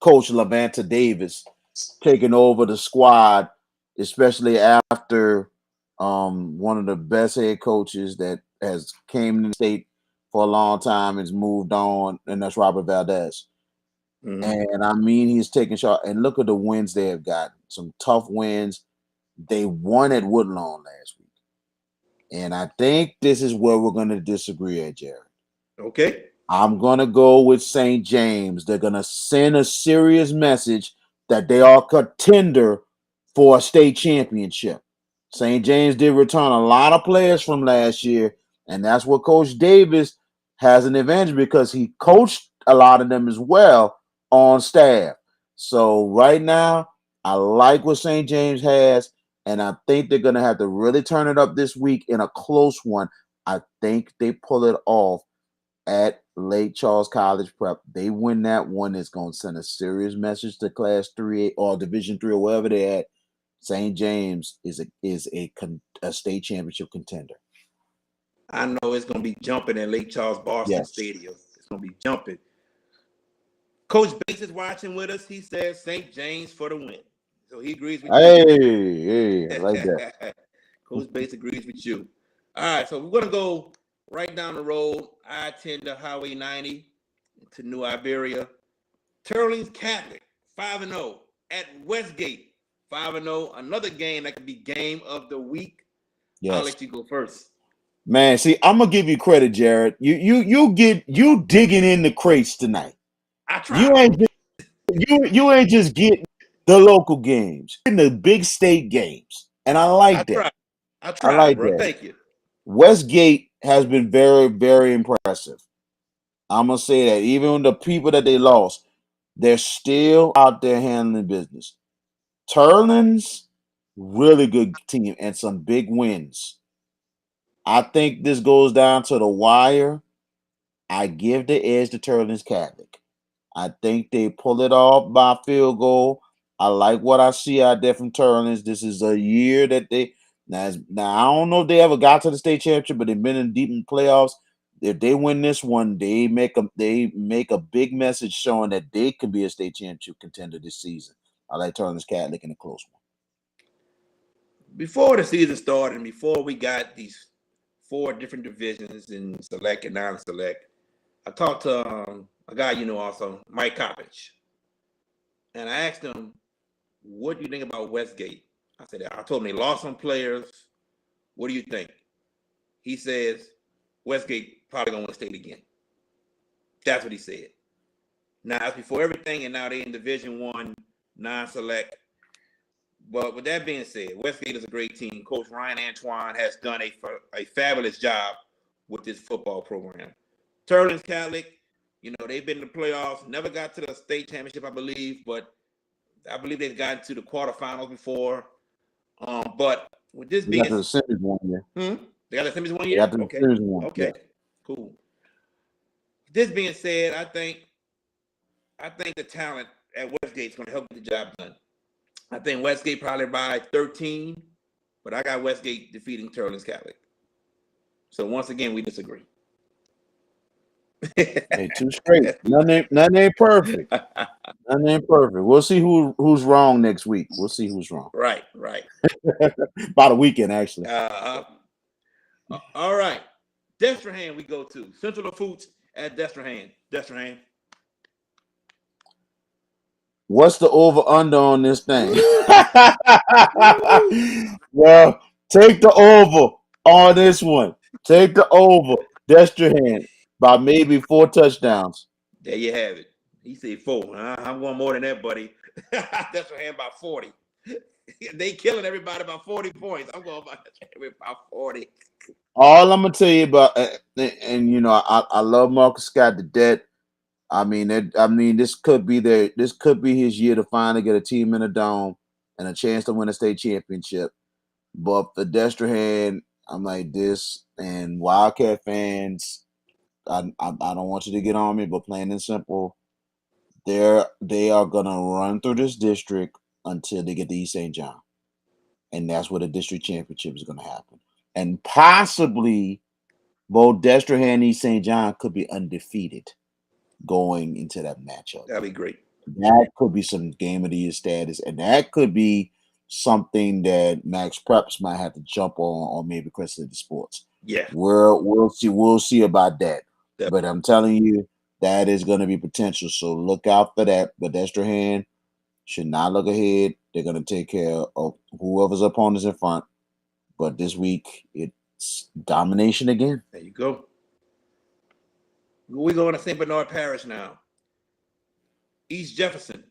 Coach Lavanta Davis taking over the squad, especially after one of the best head coaches that has came in the state for a long time has moved on, and that's Robert Valdez. Mm-hmm. And I mean, he's taking shot. And look at the wins they have gotten. Some tough wins. They won at Woodlawn last week. And I think this is where we're going to disagree at, Jared. Okay. I'm going to go with St. James. They're going to send a serious message that they are contender for a state championship. St. James did return a lot of players from last year, and that's what Coach Davis has an advantage because he coached a lot of them as well on staff. So right now, I like what St. James has, and I think they're going to have to really turn it up this week in a close one. I think they pull it off at Lake Charles College Prep. They win that one. It's going to send a serious message to Class 3 or Division 3 or wherever they're at. St. James is a state championship contender. I know it's going to be jumping at Lake Charles Boston Stadium. It's going to be jumping. Coach Bates is watching with us. He says St. James for the win. So he agrees with you. Hey, I like that. Coach Bates agrees with you. All right, so we're going to go right down the road, I-10 to Highway 90 to New Iberia. Turling's Catholic, 5-0 at Westgate, 5-0. Another game that could be game of the week. Yes. I'll let you go first. Man, see, I'm gonna give you credit, Jared. You digging in the crates tonight. I tried. You ain't just getting the local games, in the big state games, and I like that. I tried, bro. That. Thank you. Westgate has been very, very impressive. I'm gonna say that even the people that they lost, they're still out there handling business. Turling's really good team and some big wins. I think this goes down to the wire. I give the edge to Turling's Catholic. I think they pull it off by field goal. I like what I see out there from Turling's. This is a year that they now I don't know if they ever got to the state championship, but they've been in deep in playoffs. If they win this one, they make a big message showing that they could be a state championship contender this season. I like Turling's Catholic in a close one. Before the season started, and before we got these 4 different divisions in select and non-select, I talked to a guy also, Mike Coppage, and I asked him, "What do you think about Westgate?" I told him they lost some players. What do you think? He says Westgate probably gonna win state again. That's what he said. Now that's before everything, and now they're in Division One, non-select. But with that being said, Westgate is a great team. Coach Ryan Antoine has done a fabulous job with this football program. Turling's Catholic, they've been in the playoffs, never got to the state championship, I believe, but I believe they've gotten to the quarterfinals before. But with this They got being, to the semis one year. They got the semis 1 They year? got to the Okay. semis one. Okay. Yeah. Cool. This being said, I think the talent at Westgate is going to help get the job done. I think Westgate probably by 13, but I got Westgate defeating Turling's Catholic. So once again, we disagree. Hey, two straight. None ain't perfect. None ain't perfect. We'll see who's wrong next week. We'll see who's wrong. Right. About a weekend, actually. All right. Destrehan we go to. Central Foods at Destrehan. Destrehan. What's the over-under on this thing? Well, take the over on this one. Take the over. Destrehan by maybe 4 touchdowns. There you have it. He said 4. I'm going more than that, buddy. Destrehan by 40. They killing everybody by 40 points. I'm going by 40. All I'm gonna tell you about, and I love Marcus Scott to death. I mean, this could be his year to finally get a team in a dome and a chance to win a state championship. But for Destrehan, I'm like this, and Wildcat fans, I don't want you to get on me, but plain and simple, they are gonna run through this district until they get to East St. John, and that's where the district championship is gonna happen, and possibly both Destrehan and East St. John could be undefeated going into that matchup. That'd be great. That could be some game of the year status, and that could be something that Max Preps might have to jump on, or maybe Chris of the Sports. Yeah. We'll see about that. Yep. But I'm telling you, that is going to be potential. So look out for that. But Destrehan should not look ahead. They're going to take care of whoever's opponents in front. But this week, it's domination again. There you go. We're going to St. Bernard Parish now. East Jefferson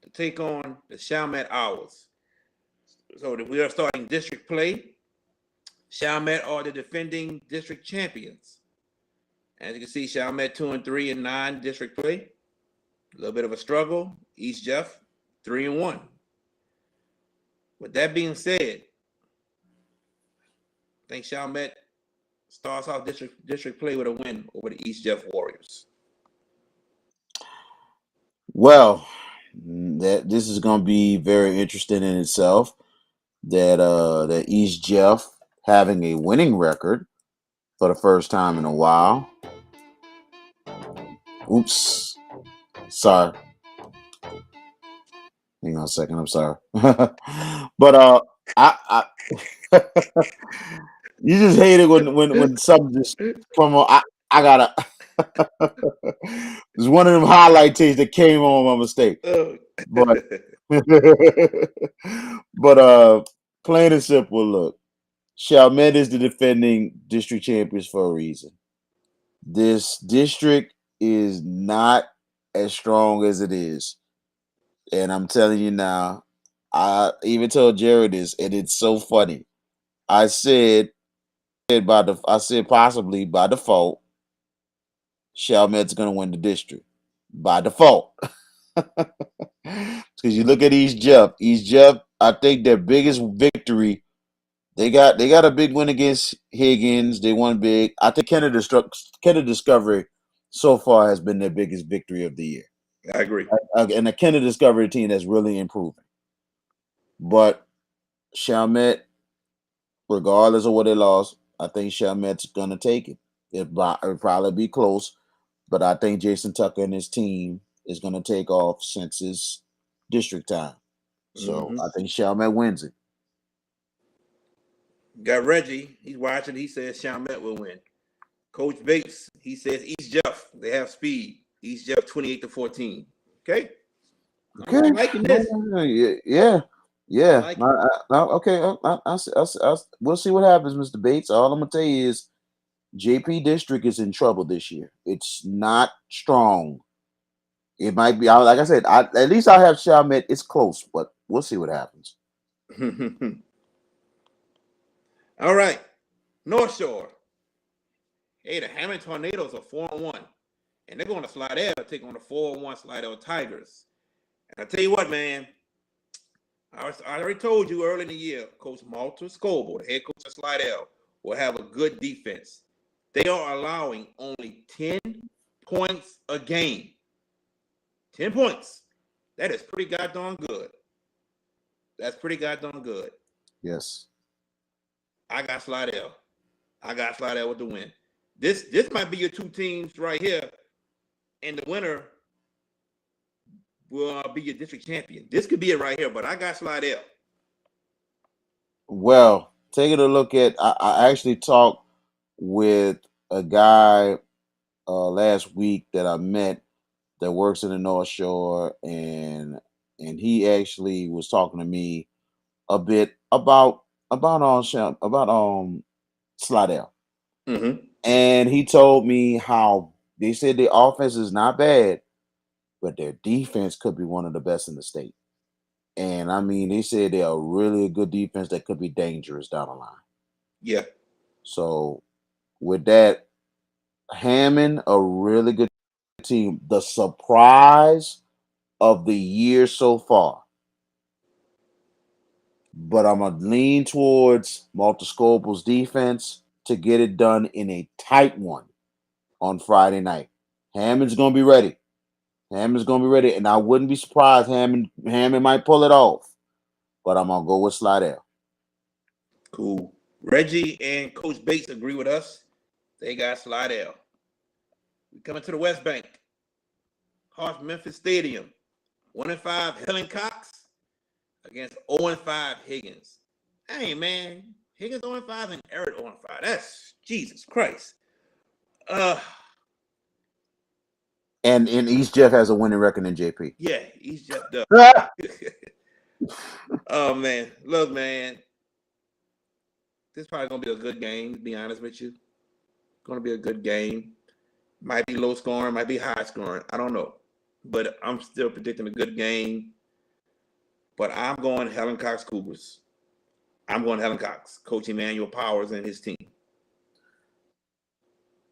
to take on the Chalmette Owls. So we are starting district play. Chalmette are the defending district champions. As you can see, Chalmette 2-3 in non-district play. A little bit of a struggle. East Jeff 3-1. With that being said, I think Chalmette starts off district play with a win over the East Jeff Warriors. Well, this is going to be very interesting in itself. That East Jeff having a winning record for the first time in a while. Oops, sorry. Hang on a second. I'm sorry, but I you just hate it when something just from I gotta. It's one of them highlight tapes that came on my mistake, but plain and simple. Look, Chalmette is the defending district champions for a reason. This district is not as strong as it is. And I'm telling you now, I even told Jared this, and it's so funny. I said possibly by default, Chalmette's gonna win the district. By default. Because you look at East Jeff. East Jeff, I think their biggest victory. They got a big win against Higgins. They won big. I think Canada Discovery so far has been their biggest victory of the year. I agree. And the Canada Discovery team that's really improving. But Chalmette, regardless of what they lost, I think Chalmette's gonna take it. It'll probably be close, but I think Jason Tucker and his team is gonna take off since it's district time. So I think Chalmette wins it. Got Reggie. He's watching. He says Chalmette will win. Coach Bates, he says East Jeff, they have speed. East Jeff 28-14. Okay. Okay. I'm liking this. Yeah. Like Okay. We'll see what happens, Mr. Bates. All I'm gonna tell you is JP District is in trouble this year. It's not strong. It might be. Like I said, at least I have Chalmette. It's close, but we'll see what happens. All right. North Shore. Hey, the Hammond Tornadoes are 4-1. And they're going to Slidell, take on the 4-1 Slidell Tigers. And I tell you what, man, I already told you early in the year, Coach Malter Scoble, the head coach of Slidell, will have a good defense. They are allowing only 10 points a game. 10 points. That is pretty goddamn good. That's pretty goddamn good. Yes. I got Slidell. I got Slidell with the win. This might be your two teams right here, and the winner will be your district champion. This could be it right here, but I got Slidell. Well, taking a look at, I actually talked with a guy last week that I met that works in the North Shore, and he actually was talking to me a bit about Slidell. Mm-hmm. And he told me how they said the offense is not bad, but their defense could be one of the best in the state. And I mean, they said they are really a good defense that could be dangerous down the line. Yeah. So with that, Hammond, a really good team. The surprise of the year so far. But I'm going to lean towards Multiscopal's defense to get it done in a tight one on Friday night. Hammond's going to be ready. Hammond's going to be ready. And I wouldn't be surprised Hammond might pull it off. But I'm going to go with Slidell. Cool. Reggie and Coach Bates agree with us. They got Slidell. We coming to the West Bank. Hart Memphis Stadium. 1-5 Helen Cox against 0-5 Higgins. Hey, man. Higgins 0-5 and Eric 0-5. That's Jesus Christ. And East Jeff has a winning record in JP. Yeah, East Jeff does. Oh, man. Look, man. This is probably going to be a good game, to be honest with you. Going to be a good game. Might be low scoring, might be high scoring. I don't know. But I'm still predicting a good game. But I'm going Helen Cox Cougars. I'm going Helen Cox. Coach Emmanuel Powers and his team.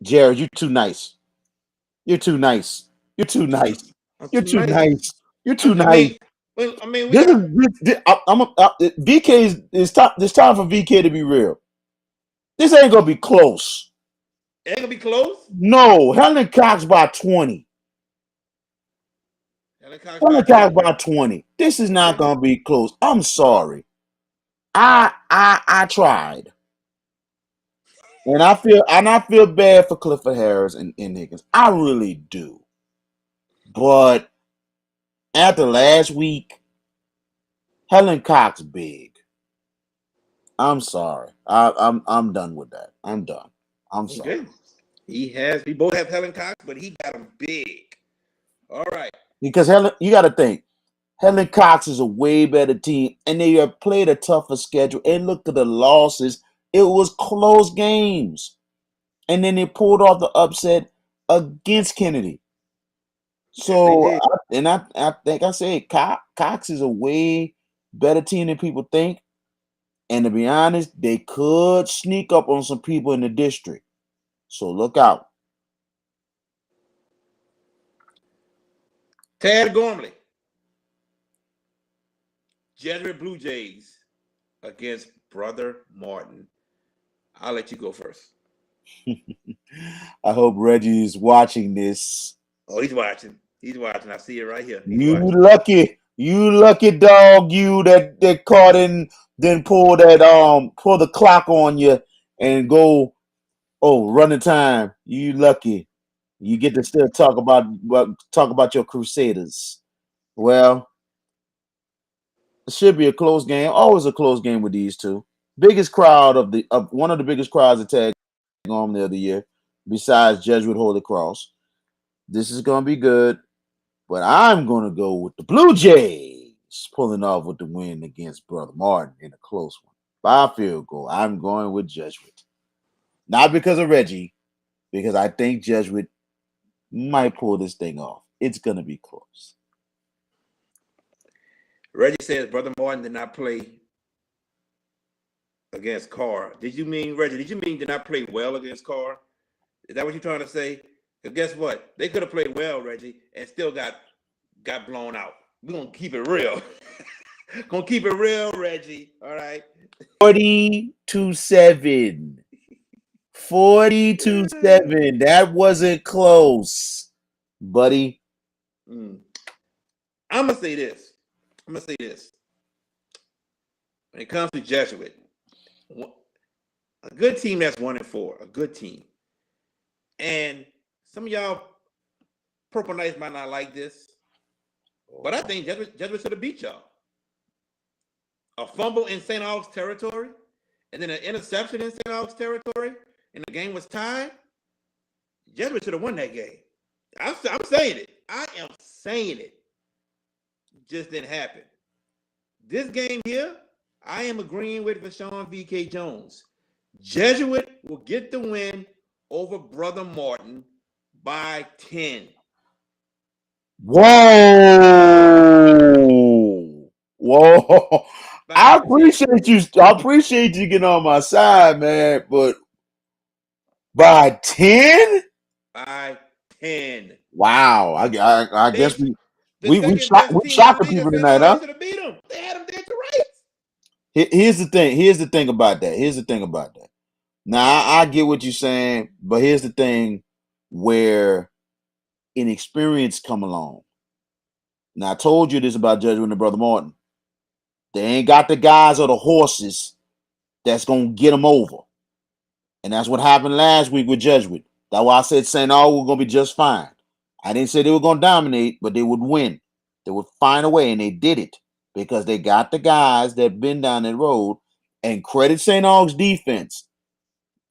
Jared, you're too nice. You're too nice. You're too nice. You're too nice. You're too nice. I mean, this is VK is time. It's time for VK to be real. This ain't gonna be close. It ain't gonna be close. No, Helen Cox by 20. Helen Cox by 20. This is not gonna be close. I'm sorry. I tried. And I feel bad for Clifford Harris and Higgins. I really do. But after last week, Helen Cox big. I'm sorry. I'm done with that. I'm done. I'm sorry. Okay. We both have Helen Cox, but he got him big. All right. Because you got to think, Helen Cox is a way better team, and they have played a tougher schedule. And look at the losses; it was close games, and then they pulled off the upset against Kennedy. So, I think I said Cox is a way better team than people think. And to be honest, they could sneak up on some people in the district. So look out. Tad Gormley. Jesuit Blue Jays against Brother Martin. I'll let you go first. I hope Reggie is watching this. Oh, he's watching. He's watching. I see it right here. You lucky dog, you that caught in, then pull the clock on you and go, running time. You lucky. You get to still talk about your Crusaders. Well, it should be a close game. Always a close game with these two. Biggest crowd of one of the biggest crowds at Tag on the other year. besides Jesuit Holy Cross. This is going to be good, but I'm going to go with the Blue Jays pulling off with the win against Brother Martin in a close one. By field goal, I'm going with Jesuit. Not because of Reggie, because I think Jesuit might pull this thing off. It's going to be close. Reggie says Brother Martin did not play against Carr. Did you mean, Reggie, did you mean did not play well against Carr? Is that what you're trying to say? Because guess what? They could have played well, Reggie, and still got blown out. We're going to keep it real. Going to keep it real, Reggie. All right. 40-7. 40-7. That wasn't close, buddy. I'm going to say this. When it comes to Jesuit, a good team that's 1-4, a good team. And some of y'all Purple Knights might not like this, but I think Jesuit should have beat y'all. A fumble in St. Aug's territory, and then an interception in St. Aug's territory, and the game was tied. Jesuit should have won that game. I'm saying it. I am saying it. Just didn't happen. This game here, I am agreeing with Vashawn V.K. Jones. Jesuit will get the win over Brother Martin by 10. Whoa. I appreciate you. I appreciate you getting on my side, man. But by 10? By 10. Wow. I guess we shocking people tonight, huh? Should have beat them. They had them dead to rights. Here's the thing about that. Now I get what you're saying, but here's the thing where inexperience come along. Now I told you this about Jesuit and Brother Martin. They ain't got the guys or the horses that's gonna get them over, and that's what happened last week with Jesuit. That's why I said St. Aug were gonna be just fine. I didn't say they were gonna dominate, but they would win. They would find a way, and they did it because they got the guys that been down that road. And credit St. Aug's defense.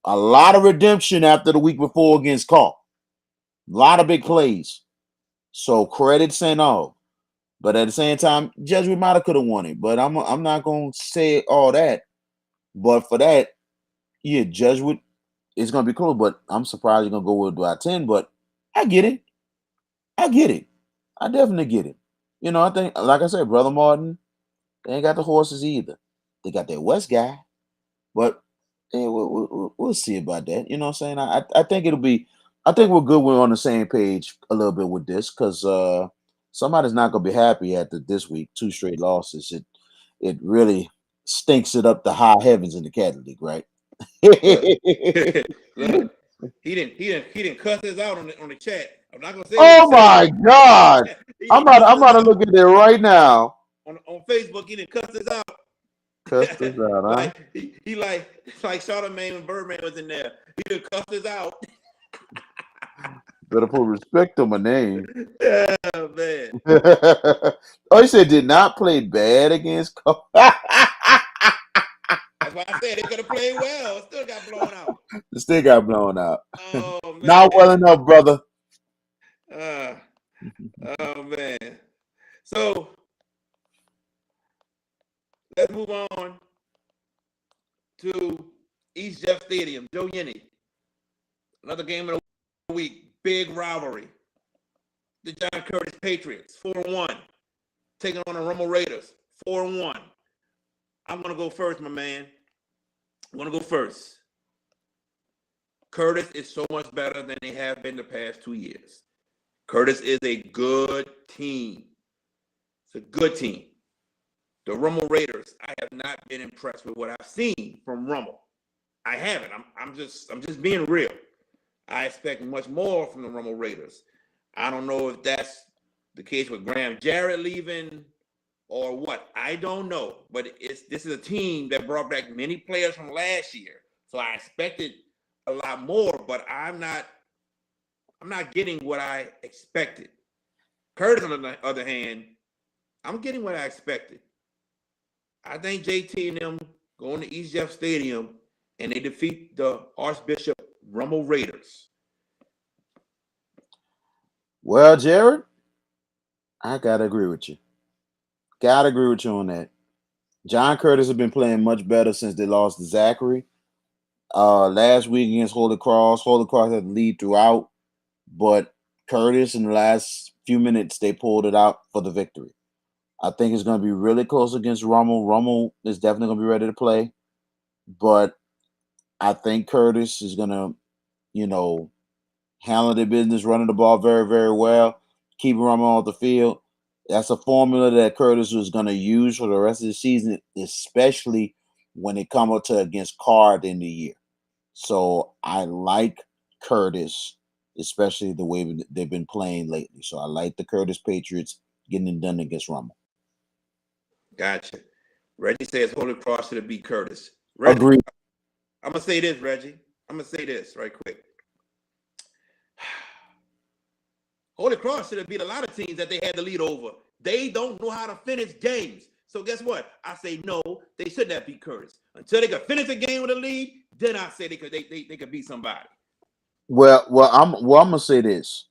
A lot of redemption after the week before against Carr. A lot of big plays. So credit St. Aug. But at the same time, Jesuit might have could have won it. But I'm not gonna say all that. But for that, yeah, Jesuit is gonna be close. But I'm surprised you're gonna go with about 10. But I get it. I definitely get it. You know, I think, like I said, Brother Martin, they ain't got the horses either. They got that West guy. But yeah, we'll see about that. You know what I'm saying? I think I think we're good. We're on the same page a little bit with this because somebody's not gonna be happy after this week. 2 straight losses. It really stinks it up the high heavens in the Catholic League, right? Look, he didn't cuss us out on the chat. I'm not gonna say. Oh my God! I'm about to look at it right now. On Facebook, he didn't cuss us out. Cussed us out, huh? Like he like Charlamagne when Birdman was in there. He done cussed us out. Better put respect on my name. Yeah, man. Oh, he said did not play bad against. That's why I said they could have played well. Still got blown out. Still got blown out. Oh man. Not well enough, brother. Oh man. So let's move on to East Jeff Stadium. Joe Yenny. Another game of the week. Big rivalry. The John Curtis Patriots, 4-1. Taking on the Rommel Raiders, 4-1. I'm going to go first, my man. I'm going to go first. Curtis is so much better than they have been the past 2 years. Curtis is a good team. It's a good team. The Rommel Raiders, I have not been impressed with what I've seen from Rommel. I haven't. I'm just being real. I expect much more from the Rommel Raiders. I don't know if that's the case with Graham Jarrett leaving or what. I don't know. But this is a team that brought back many players from last year. So I expected a lot more, but I'm not getting what I expected. Curtis, on the other hand, I'm getting what I expected. I think JT and them go into East Jeff Stadium and they defeat the Archbishop Rommel Raiders Well, Jared, I gotta agree with you. Gotta agree with you on that. John Curtis has been playing much better since they lost to Zachary. Last week against Holy Cross had the lead throughout, but Curtis in the last few minutes they pulled it out for the victory. I think it's going to be really close against Rummel. Rummel is definitely going to be ready to play, but I think Curtis is going to, you know, handle their business, running the ball very, very well, keep Rummel off the field. That's a formula that Curtis was going to use for the rest of the season, especially when it comes up to against Card in the year. So I like Curtis, especially the way they've been playing lately. So I like the Curtis Patriots getting it done against Rummel. Gotcha. Reggie says Holy Cross should have beat Curtis. Reggie, Agreed. I'm gonna say this, Reggie. I'm gonna say this right quick. Holy Cross should have beat a lot of teams that they had the lead over. They don't know how to finish games. So guess what? I say no, they shouldn't have beat Curtis. Until they could finish a game with a lead, then I say they could beat somebody. I'm gonna say this.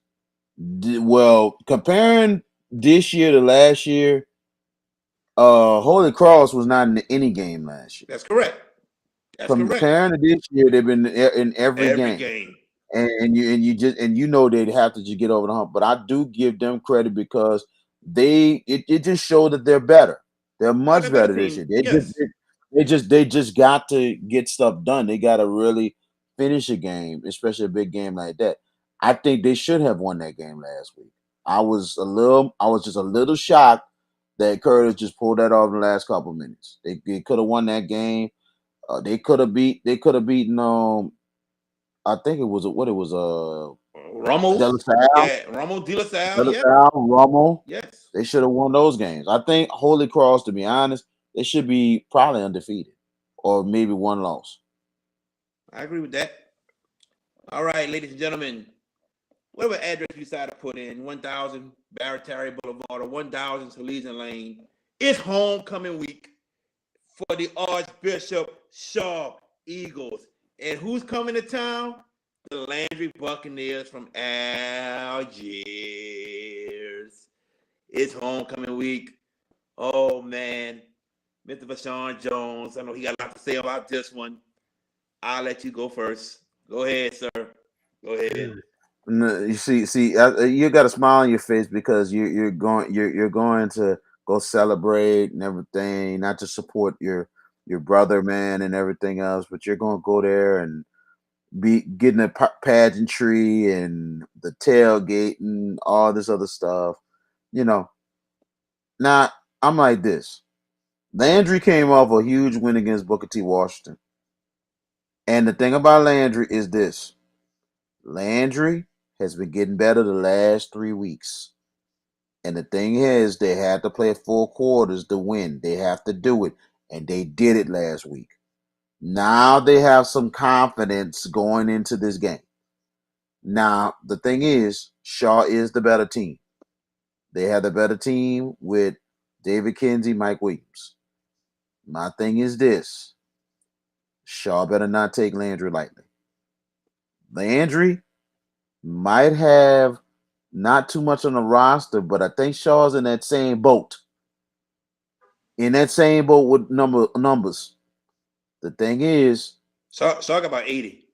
Well, comparing this year to last year, Holy Cross was not in any game last year. That's correct. That's correct. Comparing to this year, they've been in every game. And you know they'd have to just get over the hump. But I do give them credit because it just showed that they're better. They're much better this year. They just got to get stuff done. They got to really finish a game, especially a big game like that. I think they should have won that game last week. I was just a little shocked that Curtis just pulled that off in the last couple of minutes. They could have won that game. They could have beaten I think it was Rommel. De La Salle. Yeah, Rommel, De La Salle. De La Salle, Rommel. Yes. They should have won those games. I think Holy Cross, to be honest, they should be probably undefeated or maybe one loss. I agree with that. All right, ladies and gentlemen, whatever address you decide to put in, 1000 Barrett Boulevard or 1000 Salesian Lane, it's homecoming week for the Archbishop Shaw Eagles. And who's coming to town? The Landry Buccaneers from Algiers. It's homecoming week. Oh, man. Mr. Vashawn Jones, I know he got a lot to say about this one. I'll let you go first. Go ahead, sir. Go ahead. No, you see, you got a smile on your face because you're going to go celebrate and everything, not to support your brother, man, and everything else, but you're going to go there and be getting a pageantry and the tailgate and all this other stuff. You know, now I'm like this. Landry came off a huge win against Booker T. Washington. And the thing about Landry is this. Landry has been getting better the last 3 weeks. And the thing is, they had to play 4 quarters to win. They have to do it. And they did it last week. Now they have some confidence going into this game. Now, the thing is, Shaw is the better team. They have the better team with David Kinsey, Mike Williams. My thing is this. Shaw better not take Landry lightly. Landry might have not too much on the roster, but I think Shaw's in that same boat. In that same boat with numbers. The thing is, Talk about 80.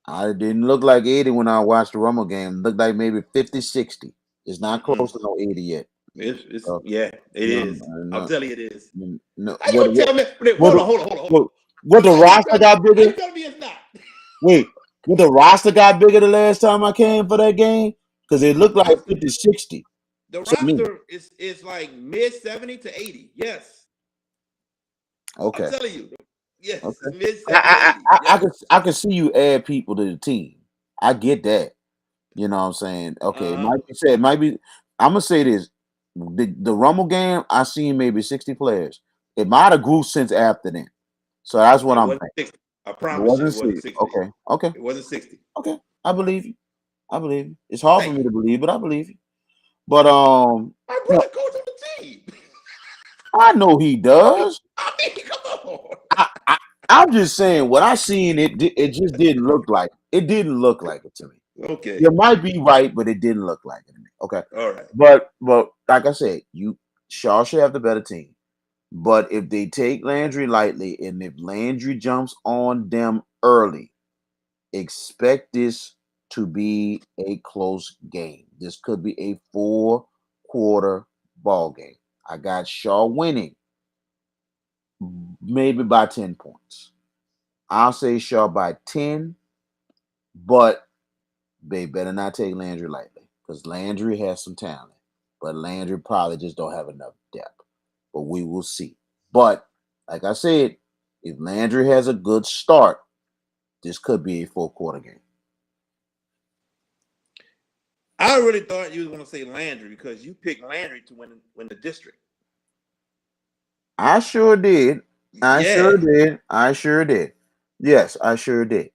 I didn't look like 80 when I watched the Rummel game. It looked like maybe 50, 60. It's not close to no 80 yet. It is. I'll tell you it is. No, How you gonna tell me? Hold on. What the roster got bigger? You tell me it's not. Wait, what the roster got bigger the last time I came for that game? Because it looked like 50, 60. The roster is like mid 70 to 80. Yes. Okay. I'm telling you. Yes. Okay. Mid 70 to 80. I can see you add people to the team. I get that. You know what I'm saying? Okay. It might be. I'm gonna say this. The Rummel game, I seen maybe 60 players. It might have grew since after then. So that's what I'm saying. I promise you it wasn't 60. Okay. It wasn't 60. Okay. I believe you. It's hard for me to believe, but I believe you. But my brother goes on the team. I know he does. I mean, come on. I'm just saying what I seen. It just didn't look like it. Didn't look like it to me. Okay. You might be right, but it didn't look like it to me. Okay. All right. But like I said, Shaw should have the better team. But if they take Landry lightly and if Landry jumps on them early, expect this to be a close game. This could be a 4-quarter ball game. I got Shaw winning maybe by 10 points. I'll say Shaw by 10, but they better not take Landry lightly because Landry has some talent, but Landry probably just don't have enough depth. But we will see. But like I said, if Landry has a good start, this could be a 4-quarter game. I really thought you was going to say Landry because you picked Landry to win the district. I sure did. I sure Yeah. did. I sure did. Yes, I sure did.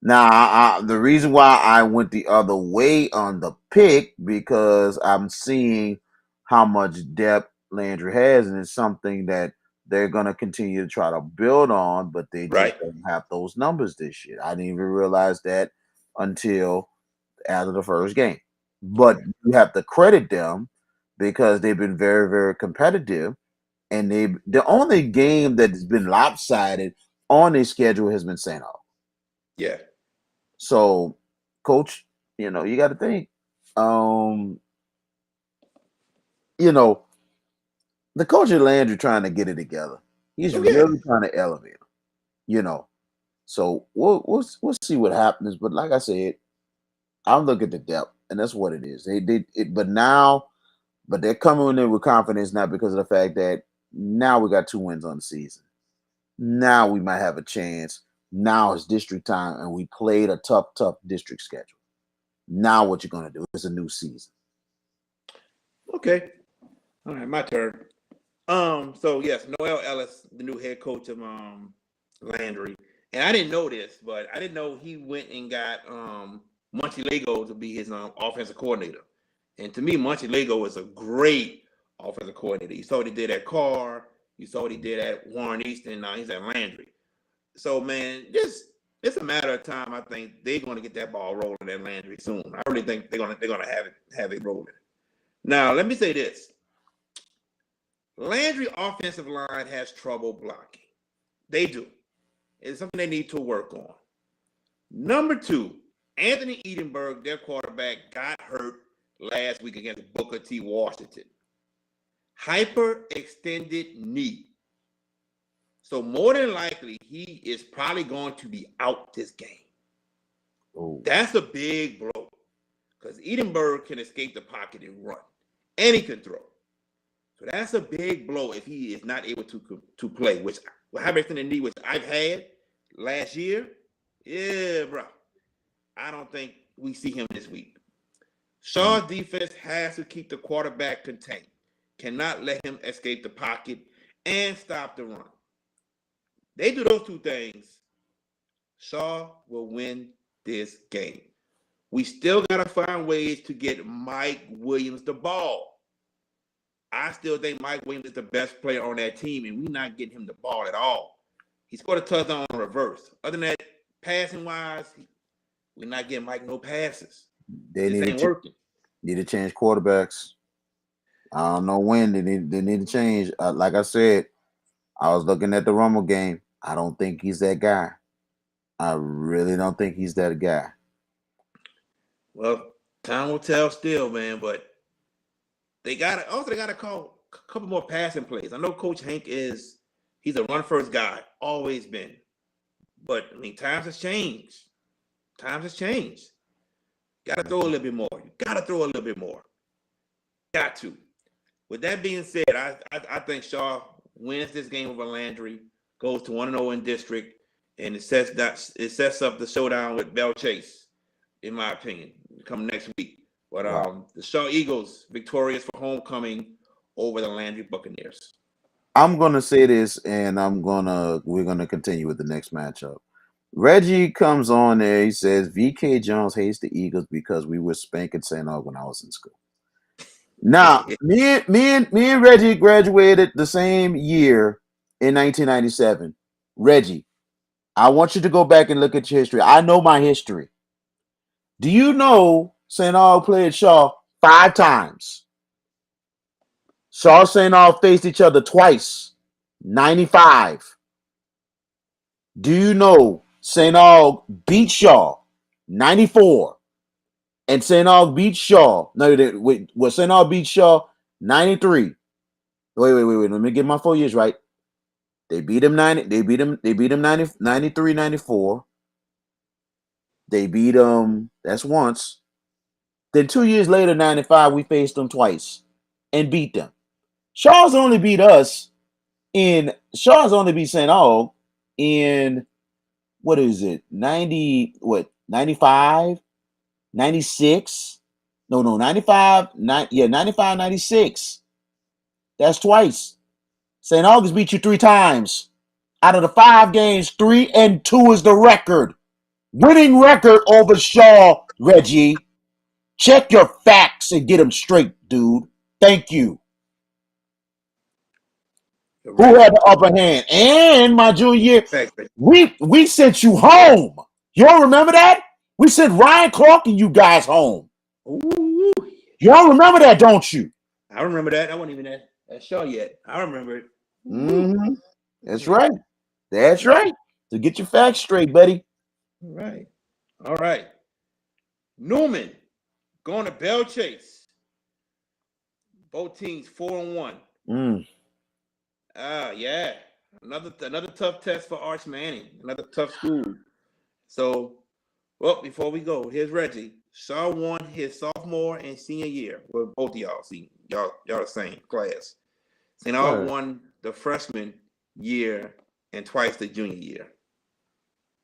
Now, the reason why I went the other way on the pick because I'm seeing how much depth Landry has, and it's something that they're going to continue to try to build on, but they just Right. don't have those numbers this year. I didn't even realize that until after the first game. But Okay. you have to credit them because they've been very, very competitive, and the only game that has been lopsided on their schedule has been St. Aug. Yeah. So, coach, you got to think. Um, you know, the coach of Landry trying to get it together. He's Oh yeah. really trying to elevate him. You know, so we'll see what happens. But like I said, I'm looking at the depth, and that's what it is. They did it, but they're coming in with confidence now because of the fact that now we got 2 wins on the season. Now we might have a chance. Now it's district time, and we played a tough district schedule. Now what you're gonna do? It's a new season. Okay. All right. My turn. So yes, Noel Ellis, the new head coach of Landry, and I didn't know this, but I didn't know he went and got Munchie Lego to be his offensive coordinator. And to me, Munchie Lego is a great offensive coordinator. You saw what he did at Carr. You saw what he did at Warren Easton. Now he's at Landry. So man, just it's a matter of time. I think they're going to get that ball rolling at Landry soon. I really think they're gonna have it rolling. Now let me say this: Landry offensive line has trouble blocking. They do. It's something they need to work on. Number two, Anthony Edenberg, their quarterback, got hurt last week against Booker T. Washington. Hyperextended knee. So more than likely, he is probably going to be out this game. Oh, That's a big blow because Edenberg can escape the pocket and run, and he can throw. So that's a big blow if he is not able to play, which hyperextended knee, which I've had last year. Yeah, bro. I don't think we see him this week. Shaw's defense has to keep the quarterback contained, cannot let him escape the pocket, and stop the run. They do those two things, Shaw will win this game. We still got to find ways to get Mike Williams the ball. I still think Mike Williams is the best player on that team, and we're not getting him the ball at all. He scored a touchdown on reverse. Other than that, passing wise, we're not getting Mike no passes. they This ain't working. need to change quarterbacks. I don't know when they need to change. Like I said, I was looking at the Rumble game. I don't think he's that guy. I really don't think he's that guy. Well, time will tell still, man, but they gotta call a couple more passing plays. I know Coach Hank he's a run first guy, always been. But I mean, times has changed. Times has changed. Gotta throw a little bit more. You gotta throw a little bit more. Got to. With that being said, I think Shaw wins this game over Landry, goes to 1-0 in district, and it sets up the showdown with Bell Chase, in my opinion, come next week. But Wow. the Shaw Eagles victorious for homecoming over the Landry Buccaneers. I'm gonna say this, and we're gonna continue with the next matchup. Reggie comes on there. He says VK Jones hates the Eagles because we were spanking St. Aug when I was in school. Now, me and Reggie graduated the same year in 1997. Reggie, I want you to go back and look at your history. I know my history. Do you know St. Aug played Shaw 5 times? Shaw St. Aug faced each other twice. 95. Do you know St. Aug beat Shaw? 94. And St. Aug beat Shaw. No, wait, St. Aug beat Shaw 93. Wait. Let me get my 4 years right. They beat him 90. They beat him 90, 93, 94. They beat him. That's once. Then 2 years later, 95, we faced them twice and beat them. Shaw's only beat us in Shaw's only beat St. Aug in what is it? 90 what? 95, 96? No, 95, 95, 96. That's twice. St. August beat you 3 times. Out of the 5 games, 3-2 is the record. Winning record over Shaw, Reggie. Check your facts and get them straight, dude. Thank you. Right. Who had the upper hand? And my junior year, Right. we sent you home. Y'all remember that? We sent Ryan Clark and you guys home. Ooh. Y'all remember that, don't you? I remember that. I wasn't even at that show yet. I remember it. Mm-hmm. That's right. That's right. So get your facts straight, buddy. All right. All right. Newman going to Bell Chase. Both teams 4-1. Yeah. Another tough test for Arch Manning. Another tough school. So, well, before we go, here's Reggie. Shaw won his sophomore and senior year. Well, both of y'all see y'all the same class. St. Aug won the freshman year and twice the junior year.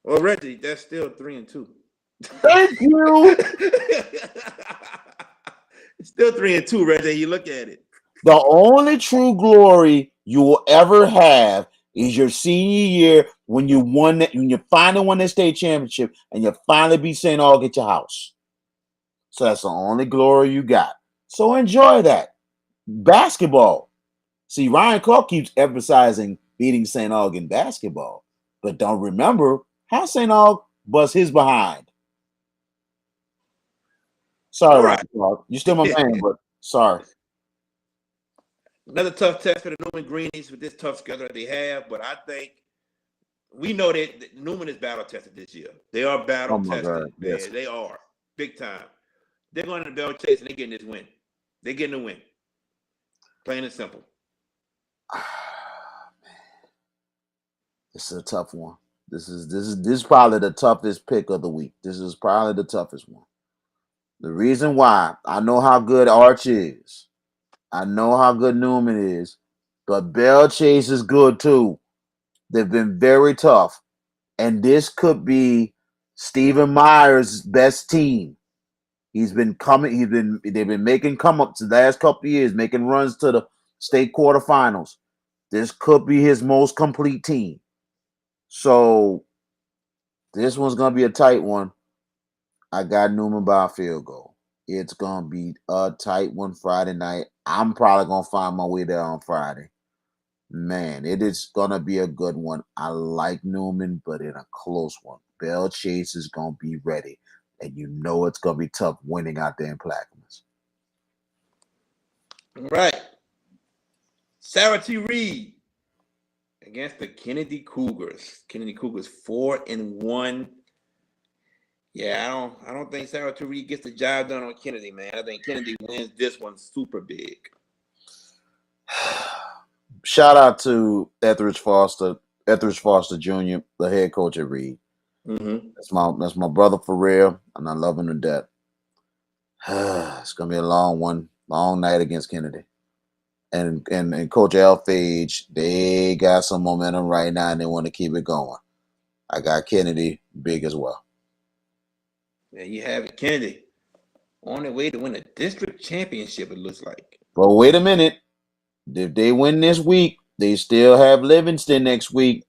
Well, Reggie, that's still 3-2. Thank you. It's still 3-2, Reggie. You look at it. The only true glory you will ever have is your senior year when you finally won that state championship and you finally beat St. Aug at your house. So that's the only glory you got. So enjoy that. Basketball. See, Ryan Clark keeps emphasizing beating St. Aug in basketball, but don't remember how St. Aug bust his behind. Sorry, Right. Ryan Clark. You're still my man, but sorry. Another tough test for the Newman Greenies with this tough schedule that they have, but I think we know that Newman is battle tested this year. They are battle tested. Yes. They are big time. They're going to the Bell Chase and they're getting this win. They're getting a win. Plain and simple. This is a tough one. This is probably the toughest pick of the week. This is probably the toughest one. The reason why, I know how good Arch is. I know how good Newman is. But Bell Chase is good too. They've been very tough. And this could be Stephen Meyer's best team. They've been making come-ups the last couple of years, making runs to the state quarterfinals. This could be his most complete team. So this one's gonna be a tight one. I got Newman by a field goal. It's gonna be a tight one Friday night. I'm probably gonna find my way there on Friday. Man, it is gonna be a good one. I like Newman, but in a close one. Bell Chase is gonna be ready, and you know it's gonna be tough winning out there in Plaquemines. All right. Sarah T. Reed against the Kennedy Cougars. Kennedy Cougars 4-1. Yeah, I don't think Sarah T. Reed gets the job done on Kennedy, man. I think Kennedy wins this one super big. Shout out to Etheridge Foster Jr., the head coach at Reed. Mm-hmm. That's my brother for real, and I love him to death. It's gonna be a long night against Kennedy. And Coach Elphage, they got some momentum right now, and they want to keep it going. I got Kennedy big as well. There you have it, Kennedy on their way to win a district championship. It looks like. But wait a minute. If they win this week, they still have Livingston next week.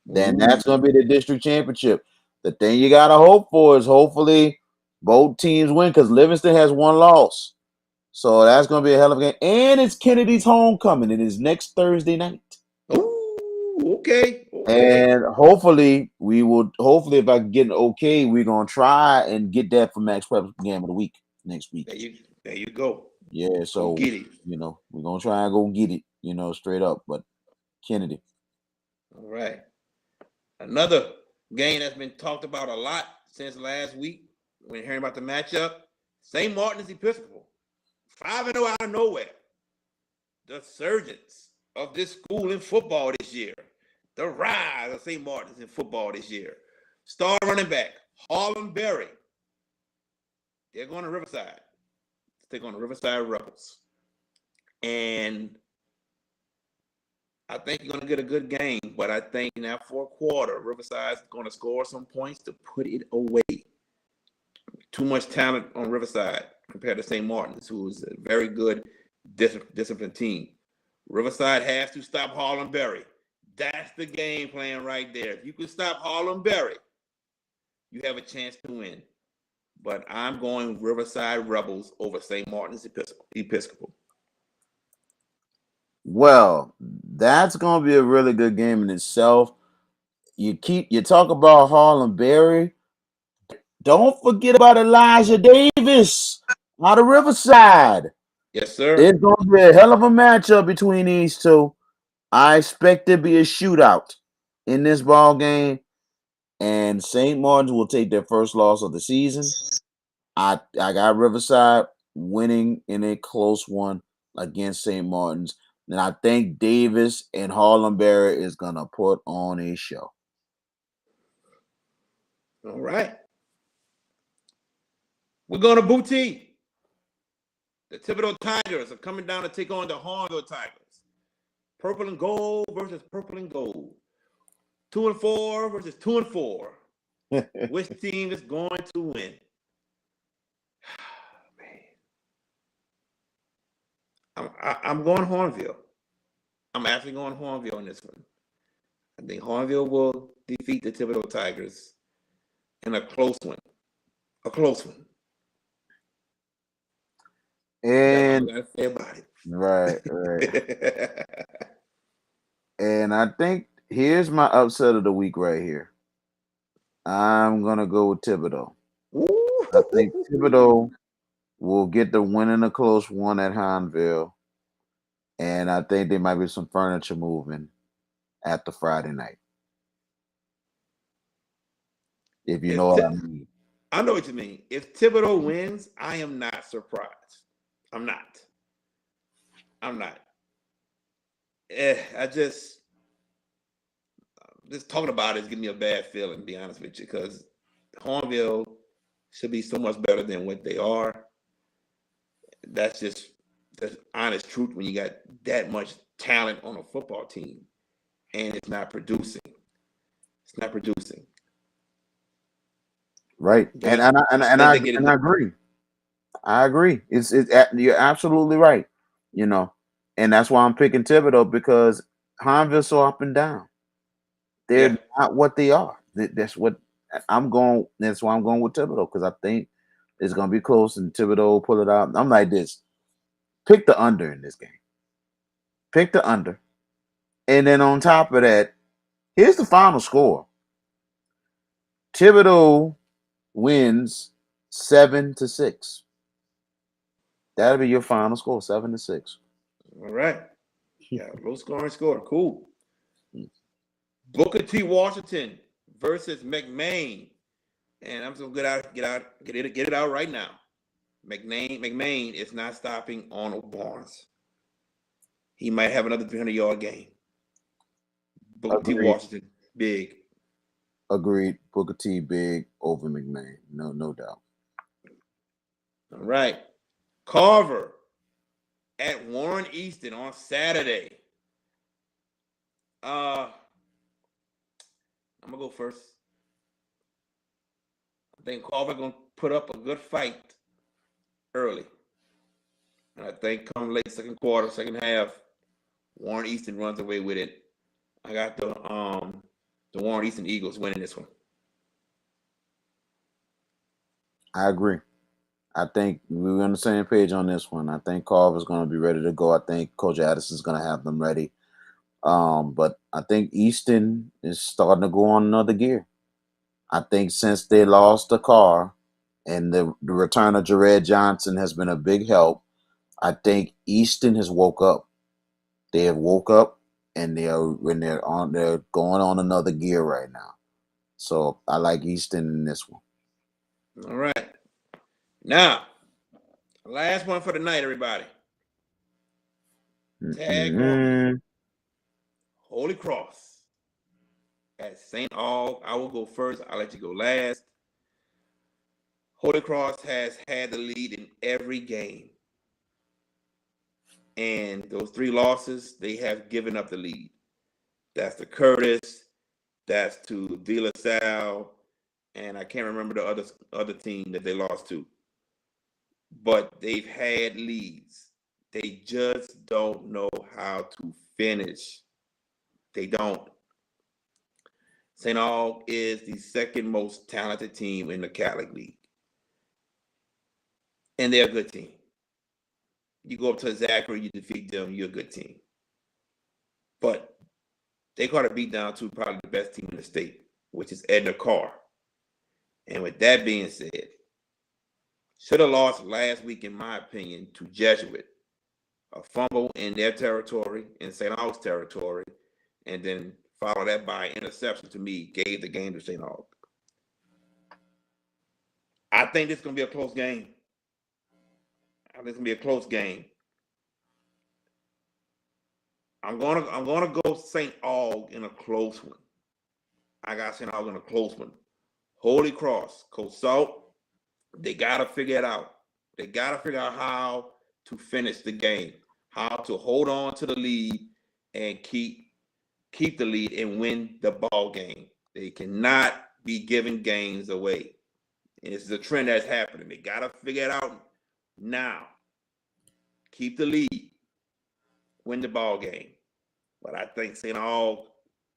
Then that's going to be the district championship. The thing you got to hope for is hopefully both teams win because Livingston has 1 loss. So that's going to be a hell of a game. And it's Kennedy's homecoming. It is next Thursday night. Ooh, Okay. And hopefully we will. Hopefully, if I can get an okay, we're gonna try and get that for Max Prep game of the week next week. There you go. Yeah, Go so get it. we're gonna try and go get it. Straight up. But Kennedy. All right. Another game that's been talked about a lot since last week when hearing about the matchup. St. Martin's Episcopal. 5-0 out of nowhere. The surgence of this school in football this year. The rise of St. Martin's in football this year. Star running back, Harlem Berry. They're going to Riverside. They're going to Riverside Rebels. And I think you're going to get a good game, but I think in that fourth quarter, Riverside's going to score some points to put it away. Too much talent on Riverside compared to St. Martin's, who is a very good disciplined team. Riverside has to stop Harlem Berry. That's the game plan right there. If you can stop Harlem Berry, you have a chance to win. But I'm going Riverside Rebels over St. Martin's Episcopal. Well, that's gonna be a really good game in itself. You talk about Harlem Berry. Don't forget about Elijah Davis out of Riverside. Yes, sir. It's gonna be a hell of a matchup between these two. I expect there to be a shootout in this ball game, and St. Martin's will take their first loss of the season. I got Riverside winning in a close one against St. Martin's. And I think Davis and Harlem Berry is gonna put on a show. All right. We're going to Boutique. The Thibodeau Tigers are coming down to take on the Hornville Tigers. Purple and gold versus purple and gold. 2-4 versus 2-4. Which team is going to win? I'm going Hornville. I'm actually going Hornville on this one. I think Hornville will defeat the Thibodeau Tigers in a close one. A close one. And that's what I gotta say about it. right. And I think here's my upset of the week right here. I'm gonna go with Thibodeau. I think Thibodeau will get the win in a close one at Hornville. And I think there might be some furniture moving at the Friday night. If you know what I mean. I know what you mean. If Thibodeau wins, I am not surprised. I'm not. I just talking about it is giving me a bad feeling, to be honest with you, because Hornville should be so much better than what they are. That's just the honest truth when you got that much talent on a football team and it's not producing. It's not producing. Right. And I agree. I agree. You're absolutely right. And that's why I'm picking Thibodeau, because Hornville's so up and down. They're not what they are. That's what I'm going. That's why I'm going with Thibodeau, because I think it's going to be close and Thibodeau will pull it out. I'm like this. Pick the under in this game. Pick the under. And then on top of that, here's the final score. Thibodeau wins 7-6. That'll be your final score, 7-6. All right. Yeah, low scoring score. Cool. Booker T. Washington versus McMain. And I'm just gonna get it out right now. McMain is not stopping Arnold Barnes. He might have another 300-yard game. Booker T. Washington, big. Agreed. Booker T. big over McMain. No doubt. All right. Carver at Warren Easton on Saturday. I'm gonna go first. I think Carver gonna put up a good fight early. And I think come late second quarter, second half, Warren Easton runs away with it. I got the Warren Easton Eagles winning this one. I agree. I think we're on the same page on this one. I think Carver's going to be ready to go. I think Coach Addison's going to have them ready. But I think Easton is starting to go on another gear. I think since they lost the car and the return of Jared Johnson has been a big help, I think Easton has woke up. They have woke up and they're going on another gear right now. So I like Easton in this one. All right. Now, last one for the night, everybody. Tag on Mm-mm. Holy Cross at St. Aug. I will go first. I'll let you go last. Holy Cross has had the lead in every game. And those 3 losses, they have given up the lead. That's to Curtis, that's to De La Salle, and I can't remember the other team that they lost to. But they've had leads. They just don't know how to finish. They don't. St. Aug is the second most talented team in the Catholic League. And they're a good team. You go up to Zachary, you defeat them, you're a good team. But they got to beat down to probably the best team in the state, which is Edna Carr. And with that being said, should have lost last week, in my opinion, to Jesuit. A fumble in their territory, in St. Aug's territory, and then follow that by interception, to me, gave the game to St. Aug. I think this is going to be a close game. I think it's going to be a close game. I'm gonna go St. Aug in a close one. I got St. Aug in a close one. Holy Cross, Coach Salt, they gotta figure it out. They gotta figure out how to finish the game, how to hold on to the lead and keep the lead and win the ball game. They cannot be giving games away. And this is a trend that's happening. They gotta figure it out now. Keep the lead, win the ball game. But I think St. Aug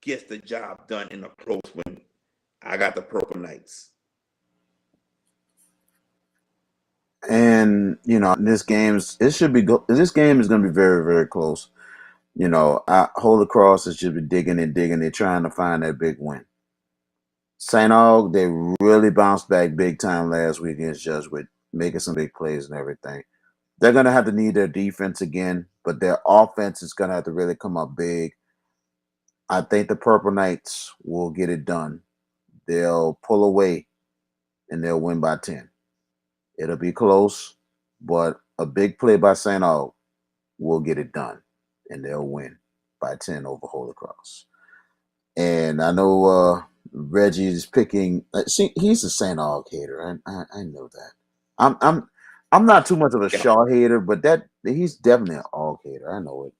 gets the job done in a close one. I got the Purple Knights. And this game is This game is going to be very, very close. Holy Cross is just be digging and digging. They're trying to find that big win. St. Aug, they really bounced back big time last week against Jesuit, making some big plays and everything. They're going to have to need their defense again, but their offense is going to have to really come up big. I think the Purple Knights will get it done. They'll pull away and they'll win by 10. It'll be close, but a big play by St. Aug will get it done, and they'll win by 10 over Holy Cross. And I know Reggie is picking. See, he's a St. Aug hater. I know that. I'm not too much of a Shaw hater, but he's definitely an Aug hater. I know it.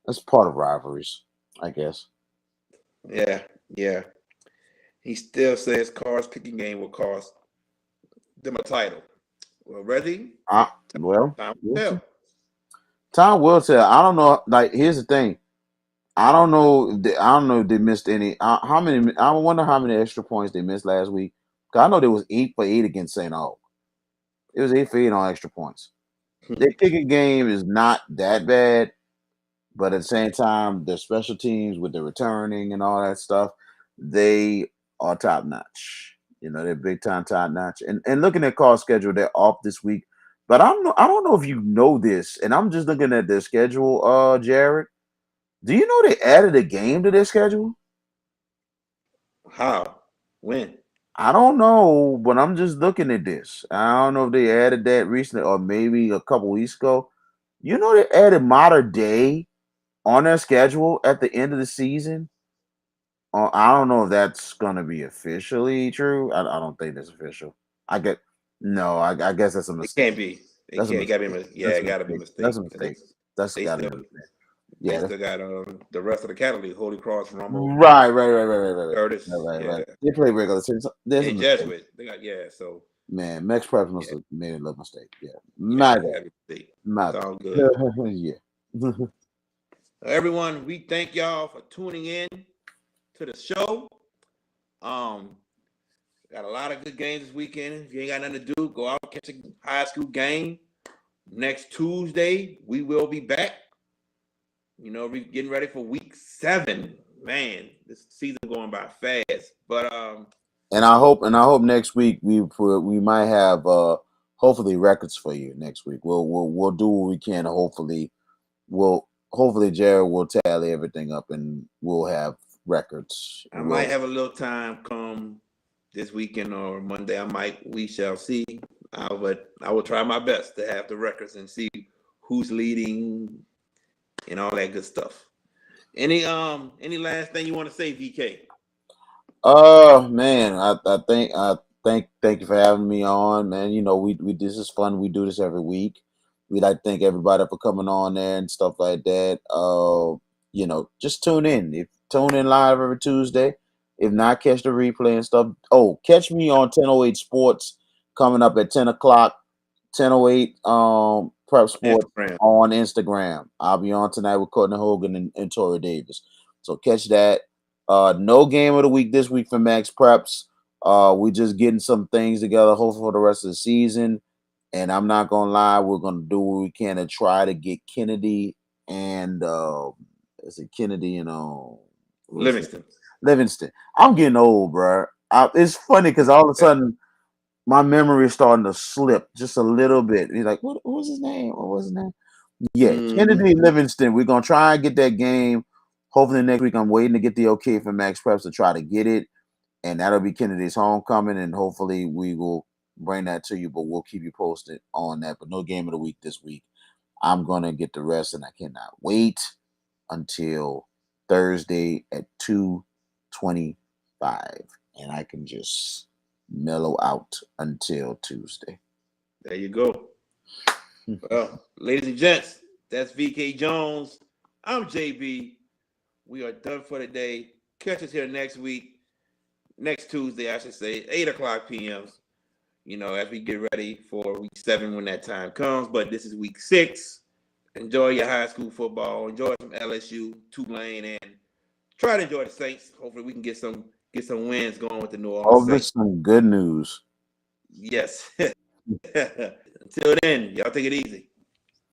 That's part of rivalries, I guess. Yeah. He still says Carr's kicking game will cost them a title. Well, Reggie, Well, time will tell. Time will tell. I don't know. Like, here's the thing. I don't know. I don't know if they missed any. How many? I wonder how many extra points they missed last week. Cause I know there was 8 for 8 against St. Aug. It was 8 for 8 on extra points. Their kicking game is not that bad, but at the same time, their special teams with the returning and all that stuff, they are top notch. They're big time top notch. And looking at call schedule, they're off this week. But I don't know if you know this, and I'm just looking at their schedule, Jared. Do you know they added a game to their schedule? How? When? I don't know, but I'm just looking at this. I don't know if they added that recently or maybe a couple weeks ago. They added Modern Day on their schedule at the end of the season. I don't know if that's going to be officially true. I don't think that's official. I get no. I guess that's a It mistake. can't be. It That's a can't. It gotta mistake. be. Yeah, it gotta be a That's mistake. a mistake. That's They got to still be a mistake. they Yeah. still got the rest of the Catholic League, Holy Cross, Rumble, Right. Curtis, yeah, They play regular season. There's a and mistake. Jesuit. They got So Man, Max Preps must yeah, have made a little mistake. Yeah. yeah, My it bad. gotta be a mistake. My It's bad. all good. Yeah. Everyone, we thank y'all for tuning in to the show. Got a lot of good games this weekend. If you ain't got nothing to do, go out and catch a high school game. Next Tuesday, we will be back. Getting ready for week 7. Man, this season going by fast. But And I hope next week we might have hopefully records for you next week. We'll do what we can. Hopefully Jared will tally everything up and we'll have records. I might have a little time come this weekend or Monday. We shall see. But I will try my best to have the records and see who's leading and all that good stuff. Any last thing you want to say, VK? Man, thank you for having me on, man. We this is fun. We do this every week. We'd like to thank everybody for coming on there and stuff like that. Just tune in. Tune in live every Tuesday. If not, catch the replay and stuff. Oh, catch me on 1008 Sports coming up at 10 o'clock. 1008 Prep Sports Instagram. On Instagram. I'll be on tonight with Courtney Hogan and Tori Davis. So catch that. No game of the week this week for Max Preps. We just getting some things together, hopefully for the rest of the season. And I'm not gonna lie, we're gonna do what we can to try to get Kennedy and Kennedy and Livingston. I'm getting old, bro. It's funny because all of a sudden my memory is starting to slip just a little bit. He's like, what was his name? What was his name? Yeah, Kennedy and Livingston. We're gonna try and get that game. Hopefully next week. I'm waiting to get the okay from Max Preps to try to get it, and that'll be Kennedy's homecoming. And hopefully we will bring that to you. But we'll keep you posted on that. But no game of the week this week. I'm gonna get the rest, and I cannot wait until Thursday at 2:25, and I can just mellow out until Tuesday. There you go. Well, ladies and gents, that's VK Jones. I'm JB. We are done for the day. Catch us here next Tuesday, I should say, 8 o'clock p.m. As we get ready for week 7 when that time comes. But this is week 6. Enjoy your high school football. Enjoy some LSU, Tulane, and try to enjoy the Saints. Hopefully we can get some wins going with the New Orleans Saints. Some good news. Yes. Until then, y'all take it easy.